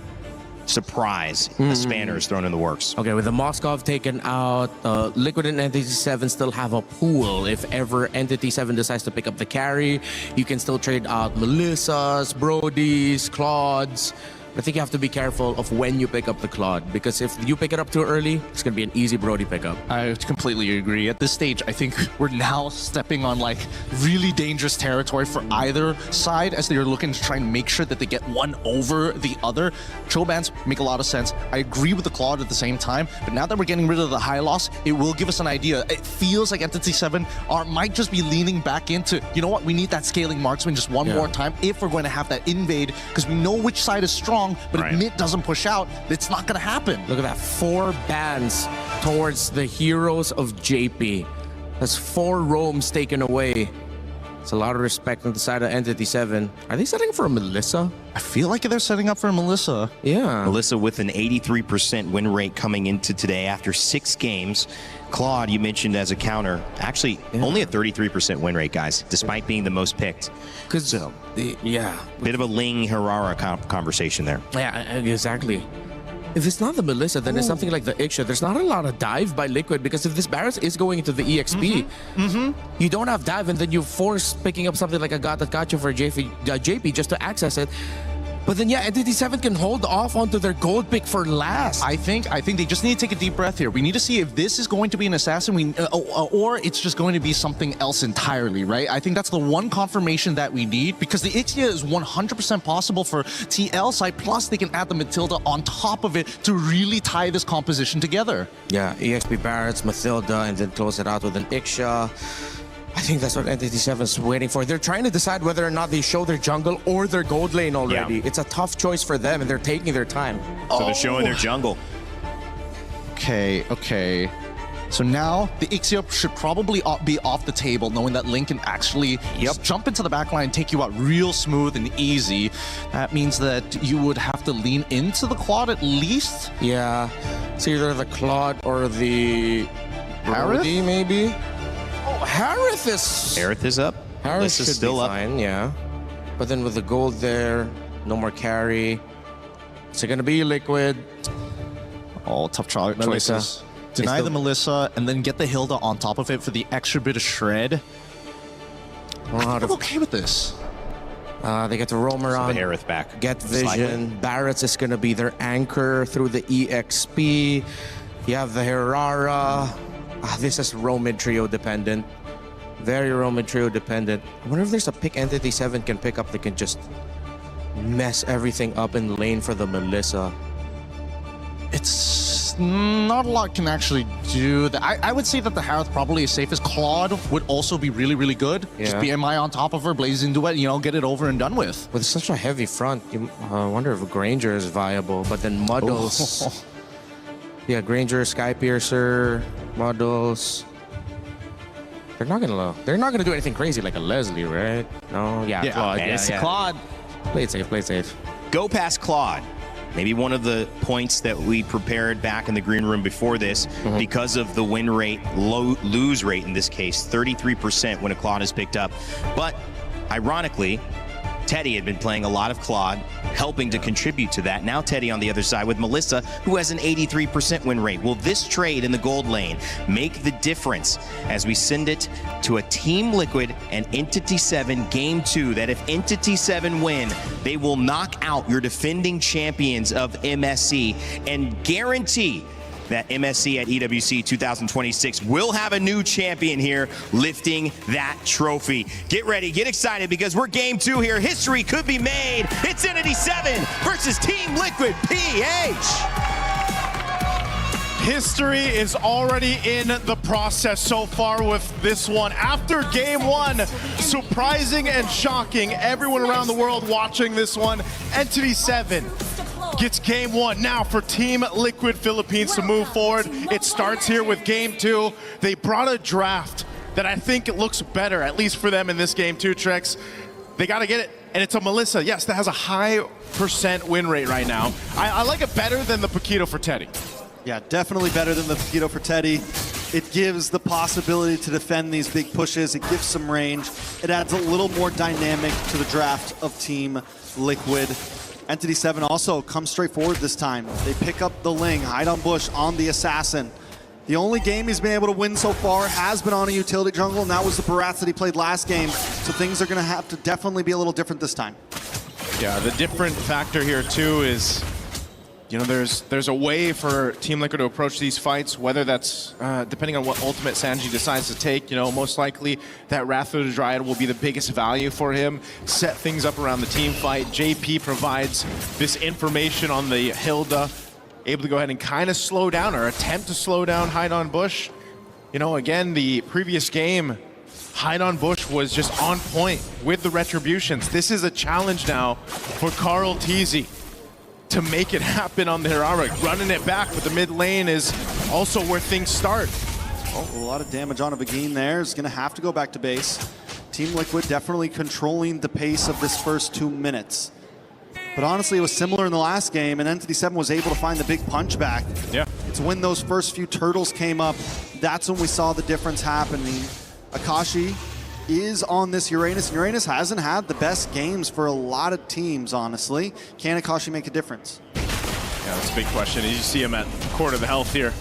surprise, the spanner is thrown in the works. Okay, with the Moskov taken out, Liquid and Entity 7 still have a pool. If ever Entity 7 decides to pick up the carry, you can still trade out Melissas, Brodies, Claudes. I think you have to be careful of when you pick up the Claude, because if you pick it up too early, it's going to be an easy Brody pickup. I completely agree. At this stage, I think we're now stepping on like really dangerous territory for either side as they're looking to try and make sure that they get one over the other. Chobans make a lot of sense. I agree with the Claude at the same time, but now that we're getting rid of the high loss, it will give us an idea. It feels like Entity 7 might just be leaning back into, you know what, we need that scaling marksman just one more time if we're going to have that invade, because we know which side is strong. But if mid doesn't push out, it's not going to happen. Look at that, 4 bans towards the heroes of JP. That's 4 roams taken away. It's a lot of respect on the side of Entity 7. Are they setting for a Melissa? I feel like they're setting up for a Melissa. Yeah. Melissa with an 83% win rate coming into today after 6 games. Claude, you mentioned as a counter, actually only a 33% win rate, guys, despite being the most picked. Because, bit of a Ling Herrera conversation there. Yeah, exactly. If it's not the Melissa, then it's something like the Ixia. There's not a lot of dive by Liquid, because if this Barret is going into the EXP, you don't have dive, and then you force picking up something like a God that got you for JP just to access it. But then, Entity 7 can hold off onto their gold pick for last. I think they just need to take a deep breath here. We need to see if this is going to be an assassin, or it's just going to be something else entirely, right? I think that's the one confirmation that we need, because the Ixia is 100% possible for TL side, plus they can add the Matilda on top of it to really tie this composition together. Yeah, EXP Barret's, Matilda, and then close it out with an Ixia. I think that's what Entity 7 is waiting for. They're trying to decide whether or not they show their jungle or their gold lane already. Yeah. It's a tough choice for them, and they're taking their time. So they're showing their jungle. Okay. So now the Ixia should probably be off the table, knowing that Link can actually jump into the backline, take you out real smooth and easy. That means that you would have to lean into the Claude at least. Yeah, it's either the Claude or the Brody, maybe. Oh, Harith is up. Harith is still up. Fine, yeah. But then with the gold there, no more carry. Is it gonna be Liquid? All tough choices. Deny the Melissa and then get the Hilda on top of it for the extra bit of shred. I'm okay with this. They get to roam around. So the Harith back. Get vision. Barrett's is gonna be their anchor through the EXP. You have the Herrera. This is Roman trio dependent. Very Roman trio dependent. I wonder if there's a pick Entity 7 can pick up that can just mess everything up in the lane for the Melissa. It's not a lot can actually do that. I would say that the Harith probably is safest. Claude would also be really, really good. Just BMI on top of her, blaze into it, get it over and done with. With such a heavy front, I wonder if Granger is viable. But then Muddles. Yeah, Granger, Skypiercer, Muddles. They're not gonna do anything crazy like a Leslie, right? No, Claude. Claude. Play it safe. Go past Claude. Maybe one of the points that we prepared back in the green room before this, because of the win rate, lose rate in this case, 33% when a Claude is picked up. But ironically, Teddy had been playing a lot of Claude, helping to contribute to that. Now Teddy on the other side with Melissa, who has an 83% win rate. Will this trade in the gold lane make the difference as we send it to a Team Liquid and Entity 7 Game 2, that if Entity 7 win, they will knock out your defending champions of MSC and guarantee that MSC at EWC 2026 will have a new champion here lifting that trophy. Get ready, get excited, because we're Game 2 here. History could be made. It's Entity 7 versus Team Liquid PH. History is already in the process so far with this one. After Game 1, surprising and shocking everyone around the world watching this one, Entity 7 gets Game 1. Now for Team Liquid Philippines to move forward, it starts here with Game 2. They brought a draft that I think it looks better, at least for them in this Game 2, Trex. They got to get it, and it's a Melissa, yes, that has a high % win rate right now. I like it better than the Paquito for Teddy. Yeah, definitely better than the Paquito for Teddy. It gives the possibility to defend these big pushes. It gives some range. It adds a little more dynamic to the draft of Team Liquid. Entity 7 also comes straight forward this time. They pick up the Ling, hide on Bush on the Assassin. The only game he's been able to win so far has been on a utility jungle, and that was the Barats that he played last game. So things are going to have to definitely be a little different this time. Yeah, the different factor here too is, you know, there's a way for Team Liquid to approach these fights, whether that's depending on what ultimate Sanji decides to take. You know, most likely that Wrath of the Dryad will be the biggest value for him. Set things up around the team fight. JP provides this information on the Hilda, able to go ahead and kind of slow down or attempt to slow down Hide on Bush. You know, again, the previous game, Hide on Bush was just on point with the retributions. This is a challenge now for Carl Teasy to make it happen on the Heroic. Running it back, but the mid lane is also where things start. Oh, a lot of damage on a Begin there. Is going to have to go back to base. Team Liquid definitely controlling the pace of this first 2 minutes. But honestly, it was similar in the last game, and Entity 7 was able to find the big punch back. Yeah. It's when those first few turtles came up, that's when we saw the difference happening. Akashi is on this Uranus, and Uranus hasn't had the best games for a lot of teams, honestly. Can Akashi make a difference? Yeah, that's a big question. You see him at quarter the health here.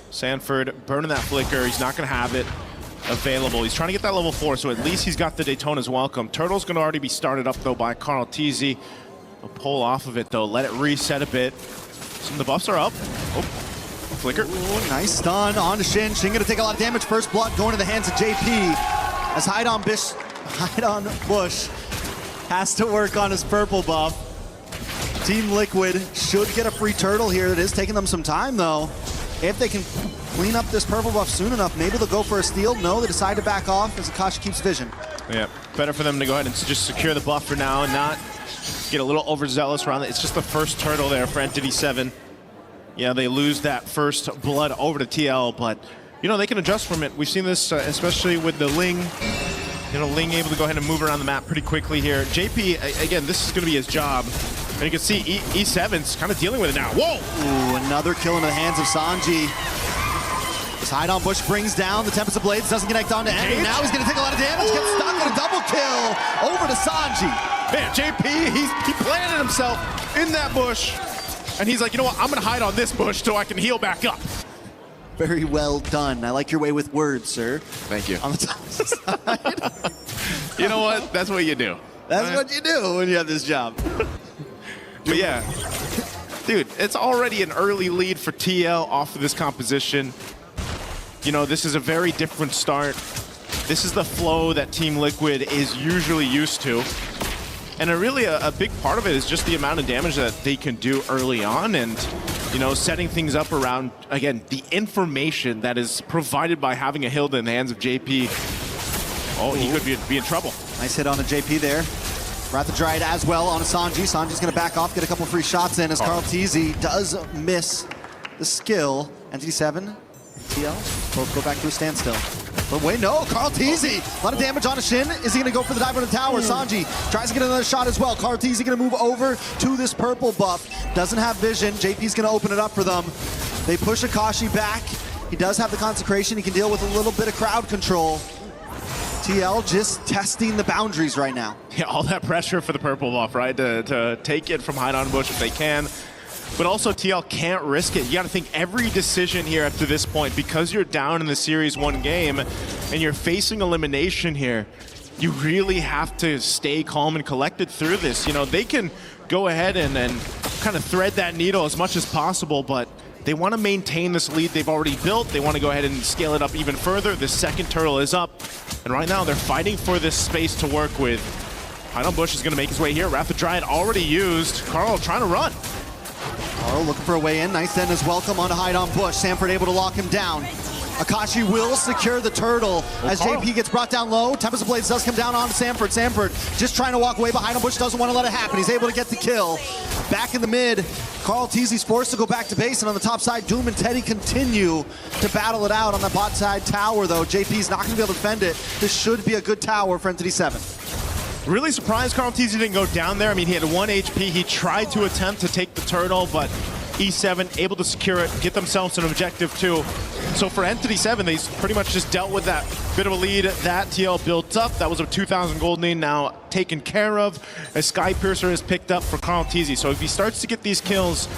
Sanford burning that flicker. He's not going to have it available. He's trying to get that level 4, so at least he's got the Daytona's welcome. Turtle's going to already be started up, though, by Carl Teasy. He'll pull off of it, though. Let it reset a bit. Some of the buffs are up. Oh, flicker. Ooh, nice stun on to Shin. Shin going to take a lot of damage. First blood going to the hands of JP. As Hide on Bush has to work on his purple buff. Team Liquid should get a free turtle here. It is taking them some time, though. If they can clean up this purple buff soon enough, maybe they'll go for a steal. No, they decide to back off as Akashi keeps vision. Yeah, better for them to go ahead and just secure the buff for now and not get a little overzealous around it. It's just the first turtle there for Entity 7. Yeah, they lose that first blood over to TL, but you know, they can adjust from it. We've seen this, especially with the Ling. You know, Ling able to go ahead and move around the map pretty quickly here. JP, again, this is going to be his job. And you can see E7's kind of dealing with it now. Whoa! Ooh, another kill into the hands of Sanji. This Hide on Bush brings down the Tempest of Blades, doesn't connect onto Envy. Now he's going to take a lot of damage, gets stuck in a double kill over to Sanji. Man, JP, he planted himself in that bush. And he's like, you know what, I'm going to hide on this bush so I can heal back up. Very well done. I like your way with words, sir. Thank you. On the top side. You know what? That's what you do. That's what you do when you have this job. But yeah, dude, it's already an early lead for TL off of this composition. You know, this is a very different start. This is the flow that Team Liquid is usually used to. And really a big part of it is just the amount of damage that they can do early on and, you know, setting things up around, again, the information that is provided by having a Hilda in the hands of JP. Oh, he could be in trouble. Nice hit on a JP there. Wrath of Dryad as well on a Sanji. Sanji's going to back off, get a couple free shots in as Carl Teasy does miss the skill. Entity 7, TL, both go back to a standstill. But wait, no, Carl Teasy. A lot of damage on a Shin. Is he going to go for the dive on the tower? Sanji tries to get another shot as well. Carl Teasy going to move over to this purple buff. Doesn't have vision. JP's going to open it up for them. They push Akashi back. He does have the consecration. He can deal with a little bit of crowd control. TL just testing the boundaries right now. Yeah, all that pressure for the purple buff, right? To take it from Hide on Bush if they can. But also TL can't risk it. You got to think every decision here up to this point, because you're down in the series 1 game and you're facing elimination here, you really have to stay calm and collected through this. You know, they can go ahead and kind of thread that needle as much as possible, but they want to maintain this lead they've already built. They want to go ahead and scale it up even further. The second turtle is up, and right now they're fighting for this space to work with. Hide on Bush is going to make his way here. Wrath of Dryad already used. Carl trying to run. Carl looking for a way in. Nice then as welcome on to Hide on Bush. Sanford able to lock him down. Akashi will secure the turtle as Carl. JP gets brought down low. Tempest of Blades does come down on Sanford. Sanford just trying to walk away behind him. Bush doesn't want to let it happen. He's able to get the kill. Back in the mid, Carl Teasy's forced to go back to base, and on the top side, Doom and Teddy continue to battle it out on the bot side tower, though. JP's not going to be able to defend it. This should be a good tower for Entity 7. Really surprised Carl Teasy didn't go down there. I mean, he had 1 HP. He tried to attempt to take the turtle, but E7 able to secure it, get themselves an objective too. So for Entity 7, they pretty much just dealt with that bit of a lead that TL built up. That was a 2,000 gold lead now taken care of as Sky Piercer is picked up for Carl Teasy. So if he starts to get these kills,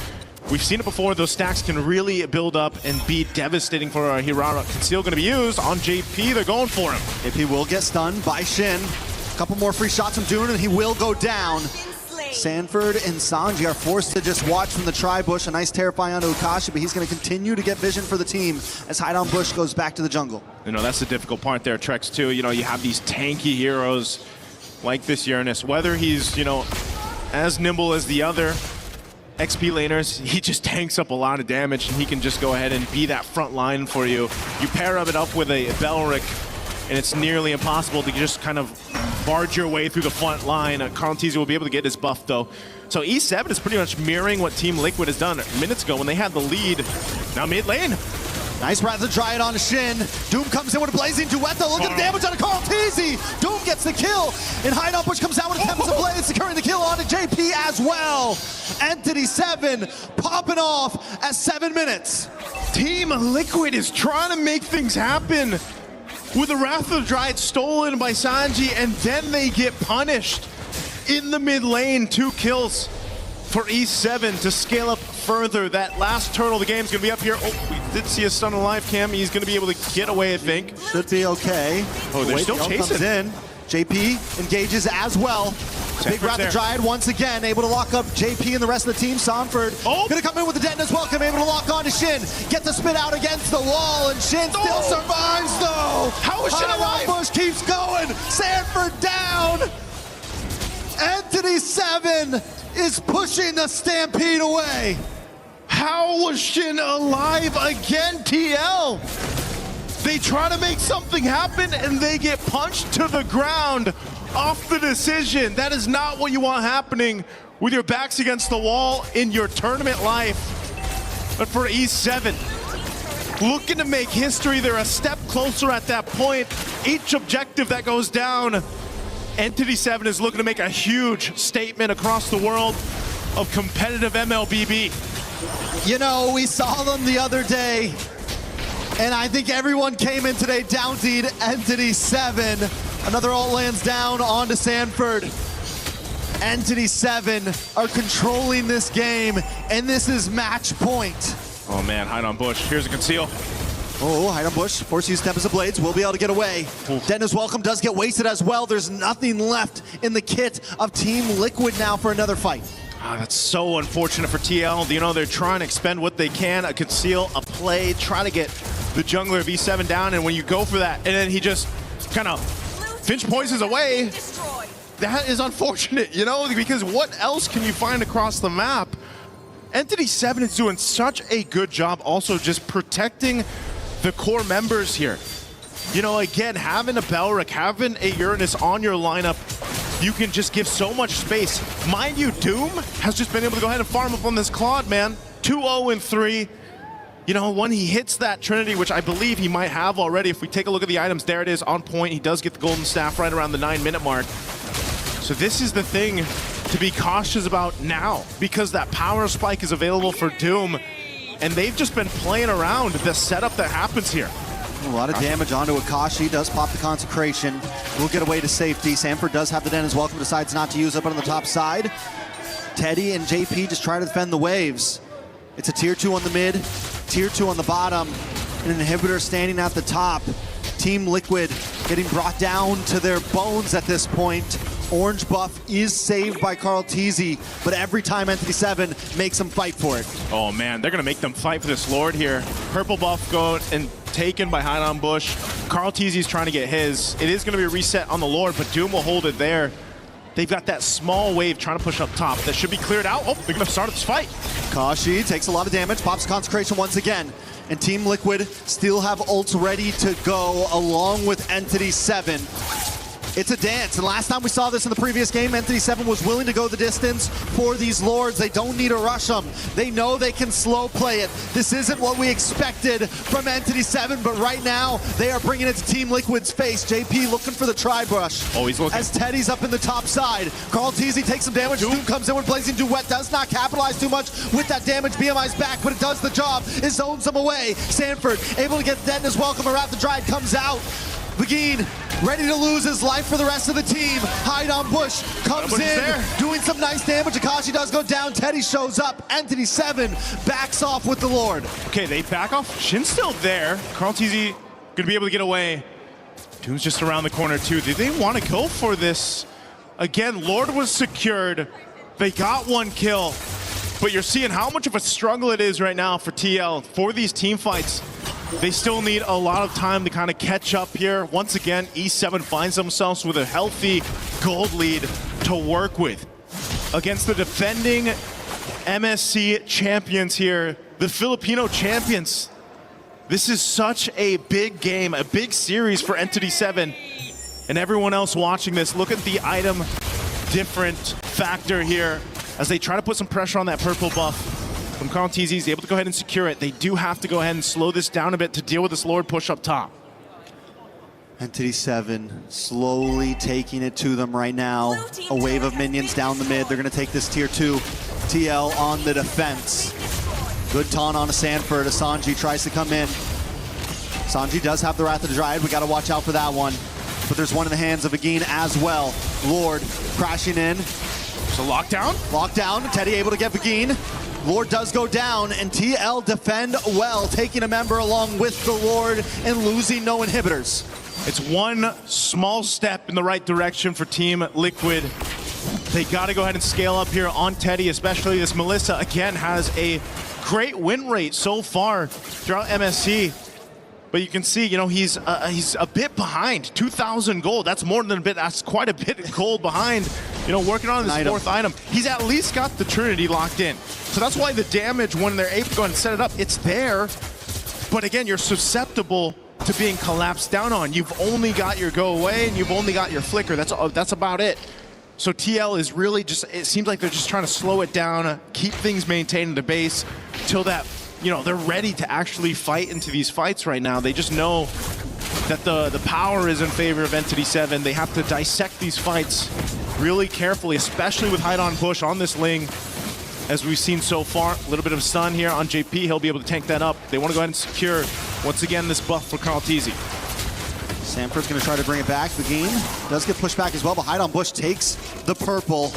we've seen it before, those stacks can really build up and be devastating for our Hirara. Conceal going to be used on JP. They're going for him. JP will get stunned by Shin. A couple more free shots from Dune, and he will go down. Sanford and Sanji are forced to just watch from the tri-bush. A nice terrifying onto Akashi, but he's going to continue to get vision for the team as Hide on Bush goes back to the jungle. You know, that's the difficult part there, Trex, too. You know, you have these tanky heroes like this Uranus. Whether he's, you know, as nimble as the other XP laners, he just tanks up a lot of damage, and he can just go ahead and be that front line for you. You pair it up with a Belric, and it's nearly impossible to just kind of barge your way through the front line. Carl Teasy will be able to get his buff, though. So E7 is pretty much mirroring what Team Liquid has done minutes ago when they had the lead. Now mid lane. Nice Wrath of Dryad on Shin. Doom comes in with a blazing duet, though. Look at the damage on Carl Teasy. Doom gets the kill, and Hide on Bush comes out with a Tempest of Blades, securing the kill onto JP as well. Entity 7 popping off at 7 minutes. Team Liquid is trying to make things happen with the Wrath of Dryad stolen by Sanji, and then they get punished in the mid lane. 2 kills for E7 to scale up further. That last turtle of the game is going to be up here. Oh, we did see a stun on live cam. He's going to be able to get away, I think. Should be okay. Oh, they're still chasing. Comes in. JP engages as well. Big Wrath of Dryad once again, able to lock up JP and the rest of the team. Sanford gonna come in with the detonus welcome, able to lock on to Shin. Get the spit out against the wall, and Shin still survives though. How is Shin alive? Bush keeps going. Sanford down. Entity 7 is pushing the Stampede away. How was Shin alive again, TL? They try to make something happen and they get punched to the ground off the decision. That is not what you want happening with your backs against the wall in your tournament life. But for E7, looking to make history, they're a step closer at that point. Each objective that goes down, Entity 7 is looking to make a huge statement across the world of competitive MLBB. You know, we saw them the other day, and I think everyone came in today down-seed Entity 7. Another ult lands down onto Sanford. Entity 7 are controlling this game, and this is match point. Oh man, Hide on Bush. Here's a conceal. Oh, Hide on Bush, force use Tempest of Blades, will be able to get away. Dennis Welcome does get wasted as well. There's nothing left in the kit of Team Liquid now for another fight. Ah, that's so unfortunate for TL. You know, they're trying to expend what they can, a conceal, a play, try to get the jungler of E7 down, and when you go for that, and then he just kind of Finch poisons away, that is unfortunate, you know, because what else can you find across the map? Entity 7 is doing such a good job also just protecting the core members here. You know, again, having a Belric, having a Uranus on your lineup, you can just give so much space. Mind you, Doom has just been able to go ahead and farm up on this Claude, man. 2-0-3. You know, when he hits that Trinity, which I believe he might have already, if we take a look at the items, there it is, on point. He does get the golden staff right around the 9-minute mark. So this is the thing to be cautious about now, because that power spike is available for Doom, and they've just been playing around the setup that happens here. A lot of damage onto Akashi. Does pop the consecration. Will get away to safety. Sanford does have the den as well. Decides not to use it, but on the top side, Teddy and JP just try to defend the waves. It's a tier 2 on the mid, tier 2 on the bottom, and an inhibitor standing at the top. Team Liquid getting brought down to their bones at this point. Orange buff is saved by Carl Teasy, but every time Entity 7 makes them fight for it. Oh man, they're gonna make them fight for this Lord here. Purple buff go and taken by Hide on Bush. Carl Teasy's trying to get his. It is gonna be a reset on the Lord, but Doom will hold it there. They've got that small wave trying to push up top. That should be cleared out. Oh, they're gonna start this fight. Kashi takes a lot of damage, pops Consecration once again. And Team Liquid still have ults ready to go along with Entity 7. It's a dance, and last time we saw this in the previous game, Entity 7 was willing to go the distance for these Lords. They don't need to rush them. They know they can slow play it. This isn't what we expected from Entity 7, but right now, they are bringing it to Team Liquid's face. JP looking for the tri-brush. Oh, he's looking. As Teddy's up in the top side. Carl Teasy takes some damage. Doom comes in with Blazing Duet. Does not capitalize too much with that damage. BMI's back, but it does the job. It zones them away. Sanford able to get Dead as well. Wrath the Dryad comes out. Begin ready to lose his life for the rest of the team. Hide on Bush comes in, doing some nice damage. Akashi does go down. Teddy shows up. Entity 7 backs off with the Lord. Okay, they back off. Shin's still there. Carl Teasy gonna be able to get away. Doom's just around the corner too. Did they want to go for this? Again, Lord was secured. They got one kill, but you're seeing how much of a struggle it is right now for TL for these team fights. They still need a lot of time to kind of catch up here. Once again, E7 finds themselves with a healthy gold lead to work with against the defending MSC champions here, the Filipino champions. This is such a big game, a big series for Entity 7. And everyone else watching this, look at the item different factor here as they try to put some pressure on that purple buff. From Carl Teasy, he's able to go ahead and secure it. They do have to go ahead and slow this down a bit to deal with this Lord push up top. Entity 7 slowly taking it to them right now. A wave of minions down the mid. They're going to take this tier 2. TL on the defense. Good taunt on a Sanford. Asanji tries to come in. Sanji does have the Wrath of the Dryad. We got to watch out for that one. But there's one in the hands of Agin as well. Lord crashing in. There's a lockdown. Lockdown. Teddy able to get Agin. Lord does go down, and TL defend well, taking a member along with the Lord and losing no inhibitors. It's one small step in the right direction for Team Liquid. They got to go ahead and scale up here on Teddy, especially this Melissa, again, has a great win rate so far throughout MSC. But you can see, you know, he's a bit behind. 2,000 gold, that's more than a bit, that's quite a bit of gold behind. You know, working on this fourth item. He's at least got the Trinity locked in. So that's why the damage, when they're able to go ahead and set it up, it's there. But again, you're susceptible to being collapsed down on. You've only got your go away and you've only got your flicker. That's about it. So TL is really just, it seems like they're just trying to slow it down, keep things maintained in the base till that, you know, they're ready to actually fight into these fights right now. They just know that the power is in favor of Entity 7. They have to dissect these fights really carefully, especially with Hide on Bush on this Ling. As we've seen so far, a little bit of stun here on JP. He'll be able to tank that up. They want to go ahead and secure, once again, this buff for Carl Teasy. Sanford's going to try to bring it back. Begin does get pushed back as well, but Hide on Bush takes the purple.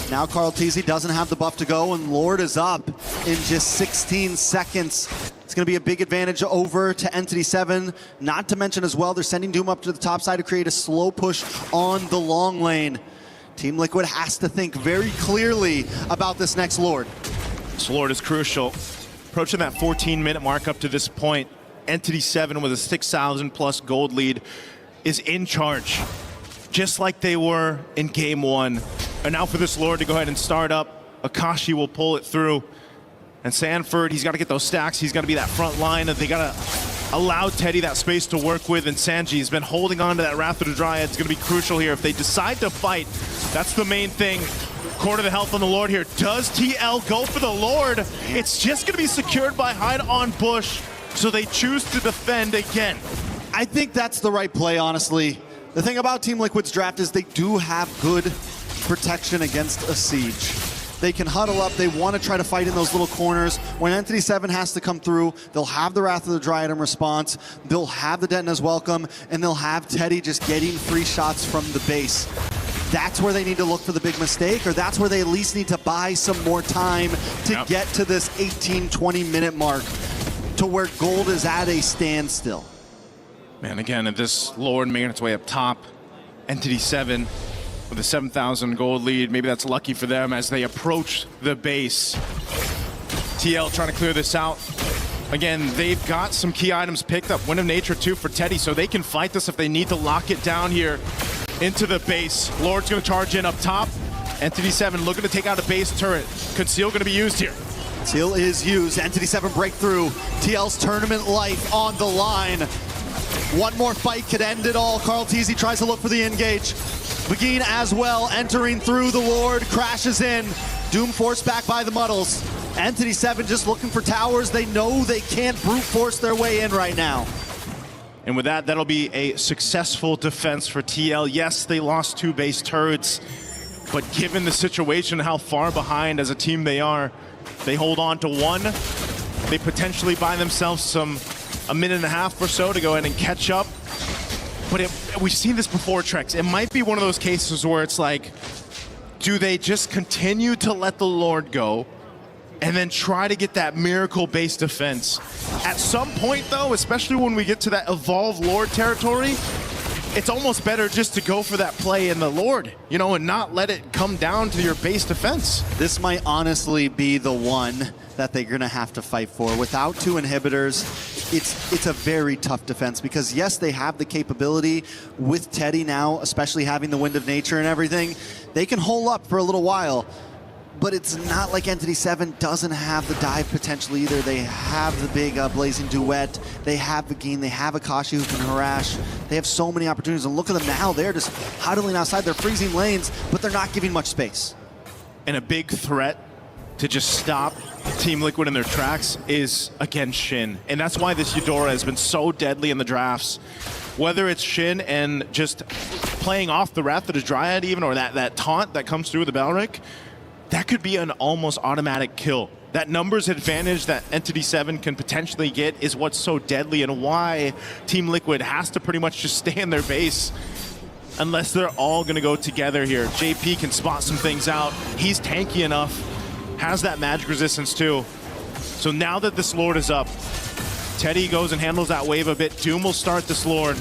Now Carl Teasy doesn't have the buff to go, and Lord is up in just 16 seconds. It's going to be a big advantage over to Entity 7. Not to mention as well, they're sending Doom up to the top side to create a slow push on the long lane. Team Liquid has to think very clearly about this next Lord. This Lord is crucial. Approaching that 14-minute mark up to this point, Entity 7 with a 6,000 plus gold lead is in charge, just like they were in game 1. And now for this Lord to go ahead and start up, Akashi will pull it through. And Sanford, he's got to get those stacks. He's got to be that front line. And they got to allow Teddy that space to work with. And Sanji has been holding on to that Wrath of the Dryad. It's going to be crucial here. If they decide to fight, that's the main thing. Quarter the health on the Lord here. Does TL go for the Lord? It's just going to be secured by Hide on Bush. So they choose to defend again. I think that's the right play, honestly. The thing about Team Liquid's draft is they do have good protection against a siege. They can huddle up. They want to try to fight in those little corners. When Entity 7 has to come through, they'll have the Wrath of the Dryad in response. They'll have the Detna's welcome, and they'll have Teddy just getting free shots from the base. That's where they need to look for the big mistake, or that's where they at least need to buy some more time to get to this 18-20 minute mark to where gold is at a standstill. Man, again, if this Lord making its way up top, Entity 7 with a 7,000 gold lead, maybe that's lucky for them as they approach the base. TL trying to clear this out. Again, they've got some key items picked up. Wind of Nature too for Teddy, so they can fight this if they need to lock it down here into the base. Lord's gonna charge in up top. Entity 7 looking to take out a base turret. Conceal gonna be used here. Conceal is used. Entity 7 breakthrough. TL's tournament life on the line. One more fight could end it all. Carl Teasy tries to look for the engage. Begin as well, entering through the Lord, crashes in. Doom forced back by the Muddles. Entity 7 just looking for towers. They know they can't brute force their way in right now. And with that, that'll be a successful defense for TL. Yes, they lost 2 base turrets, but given the situation, how far behind as a team they are, they hold on to 1. They potentially buy themselves a minute and a half or so to go ahead and catch up. But we've seen this before, Trex. It might be one of those cases where it's like, do they just continue to let the Lord go and then try to get that miracle-based defense? At some point, though, especially when we get to that evolved Lord territory, it's almost better just to go for that play in the Lord, you know, and not let it come down to your base defense. This might honestly be the one that they're gonna have to fight for. Without 2 inhibitors, it's a very tough defense because yes, they have the capability with Teddy now, especially having the Wind of Nature and everything. They can hold up for a little while, but it's not like Entity 7 doesn't have the dive potential either. They have the big Blazing Duet. They have Begin. They have Akashi who can harass. They have so many opportunities. And look at them now. They're just huddling outside. They're freezing lanes, but they're not giving much space. And a big threat to just stop Team Liquid in their tracks is, again, Shin. And that's why this Eudora has been so deadly in the drafts. Whether it's Shin and just playing off the Wrath of the Dryad even, or that taunt that comes through the Balric, that could be an almost automatic kill. That numbers advantage that Entity 7 can potentially get is what's so deadly and why Team Liquid has to pretty much just stay in their base unless they're all gonna go together here. JP can spot some things out. He's tanky enough, has that magic resistance too. So now that this Lord is up, Teddy goes and handles that wave a bit. Doom will start this Lord.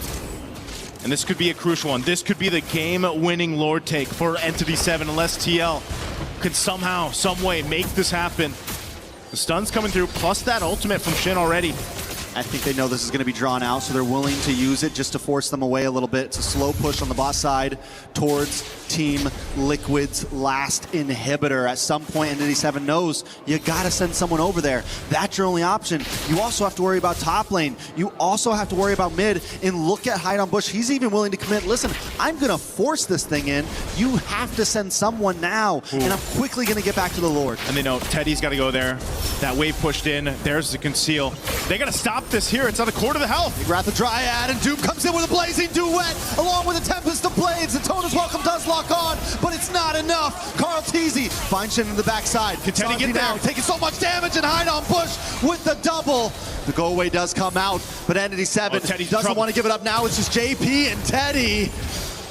And this could be a crucial one. This could be the game-winning Lord take for Entity 7 unless TL could somehow, some way make this happen. The stun's coming through, plus that ultimate from Shin already. I think they know this is going to be drawn out, so they're willing to use it just to force them away a little bit. It's a slow push on the bot side towards Team Liquid's last inhibitor. At some point, Entity 7 knows you got to send someone over there. That's your only option. You also have to worry about top lane. You also have to worry about mid. And look at Hide on Bush. He's even willing to commit. Listen, I'm going to force this thing in. You have to send someone now. Ooh. And I'm quickly going to get back to the Lord. And they know Teddy's got to go there. That wave pushed in. There's the conceal. They got to stop this here. It's on the core of the health. Big Wrath of Dryad, and Doom comes in with a Blazing Duet, along with a Tempest of Blades. The Tona's Welcome does lock on, but it's not enough. Carl Teasy finds Shin in the backside. Can Teddy get there? Taking so much damage, and Hide on Bush with the double. The go away does come out, but Entity 7 doesn't want to give it up now. It's just JP and Teddy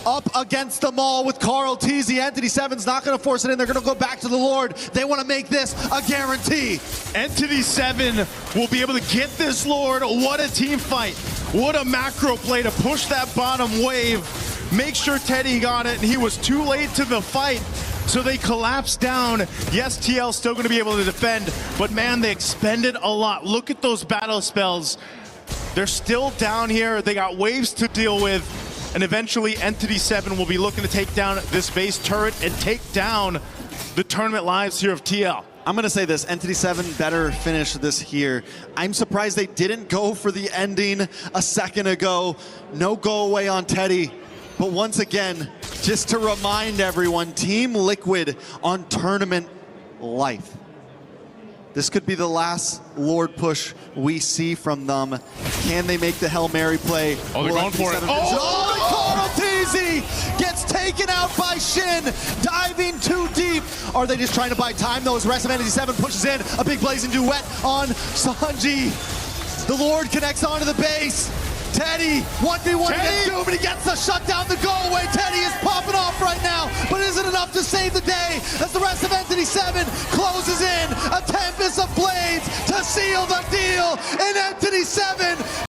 up against them all with Carl Teasy. Entity 7's not going to force it in. They're going to go back to the Lord. They want to make this a guarantee. Entity 7 will be able to get this Lord. What a team fight. What a macro play to push that bottom wave. Make sure Teddy got it, and he was too late to the fight. So they collapsed down. Yes, TL's still going to be able to defend, but man, they expended a lot. Look at those battle spells. They're still down here. They got waves to deal with. And eventually Entity 7 will be looking to take down this base turret and take down the tournament lives here of TL. I'm going to say this, Entity 7 better finish this here. I'm surprised they didn't go for the ending a second ago. No go away on Teddy. But once again, just to remind everyone, Team Liquid on tournament life. This could be the last Lord push we see from them. Can they make the Hail Mary play? Oh, they're going for it. Oh, Carl Teasy! easy. Gets taken out by Shin. Diving too deep. Are they just trying to buy time though as Rest of NC7 pushes in a big blazing duet on Sanji. The Lord connects onto the base. Teddy, 1v1 against Doom, and he gets the shutdown, the go away. Teddy is popping off right now, but isn't enough to save the day as the rest of Entity 7 closes in. A tempest of blades to seal the deal, and Entity 7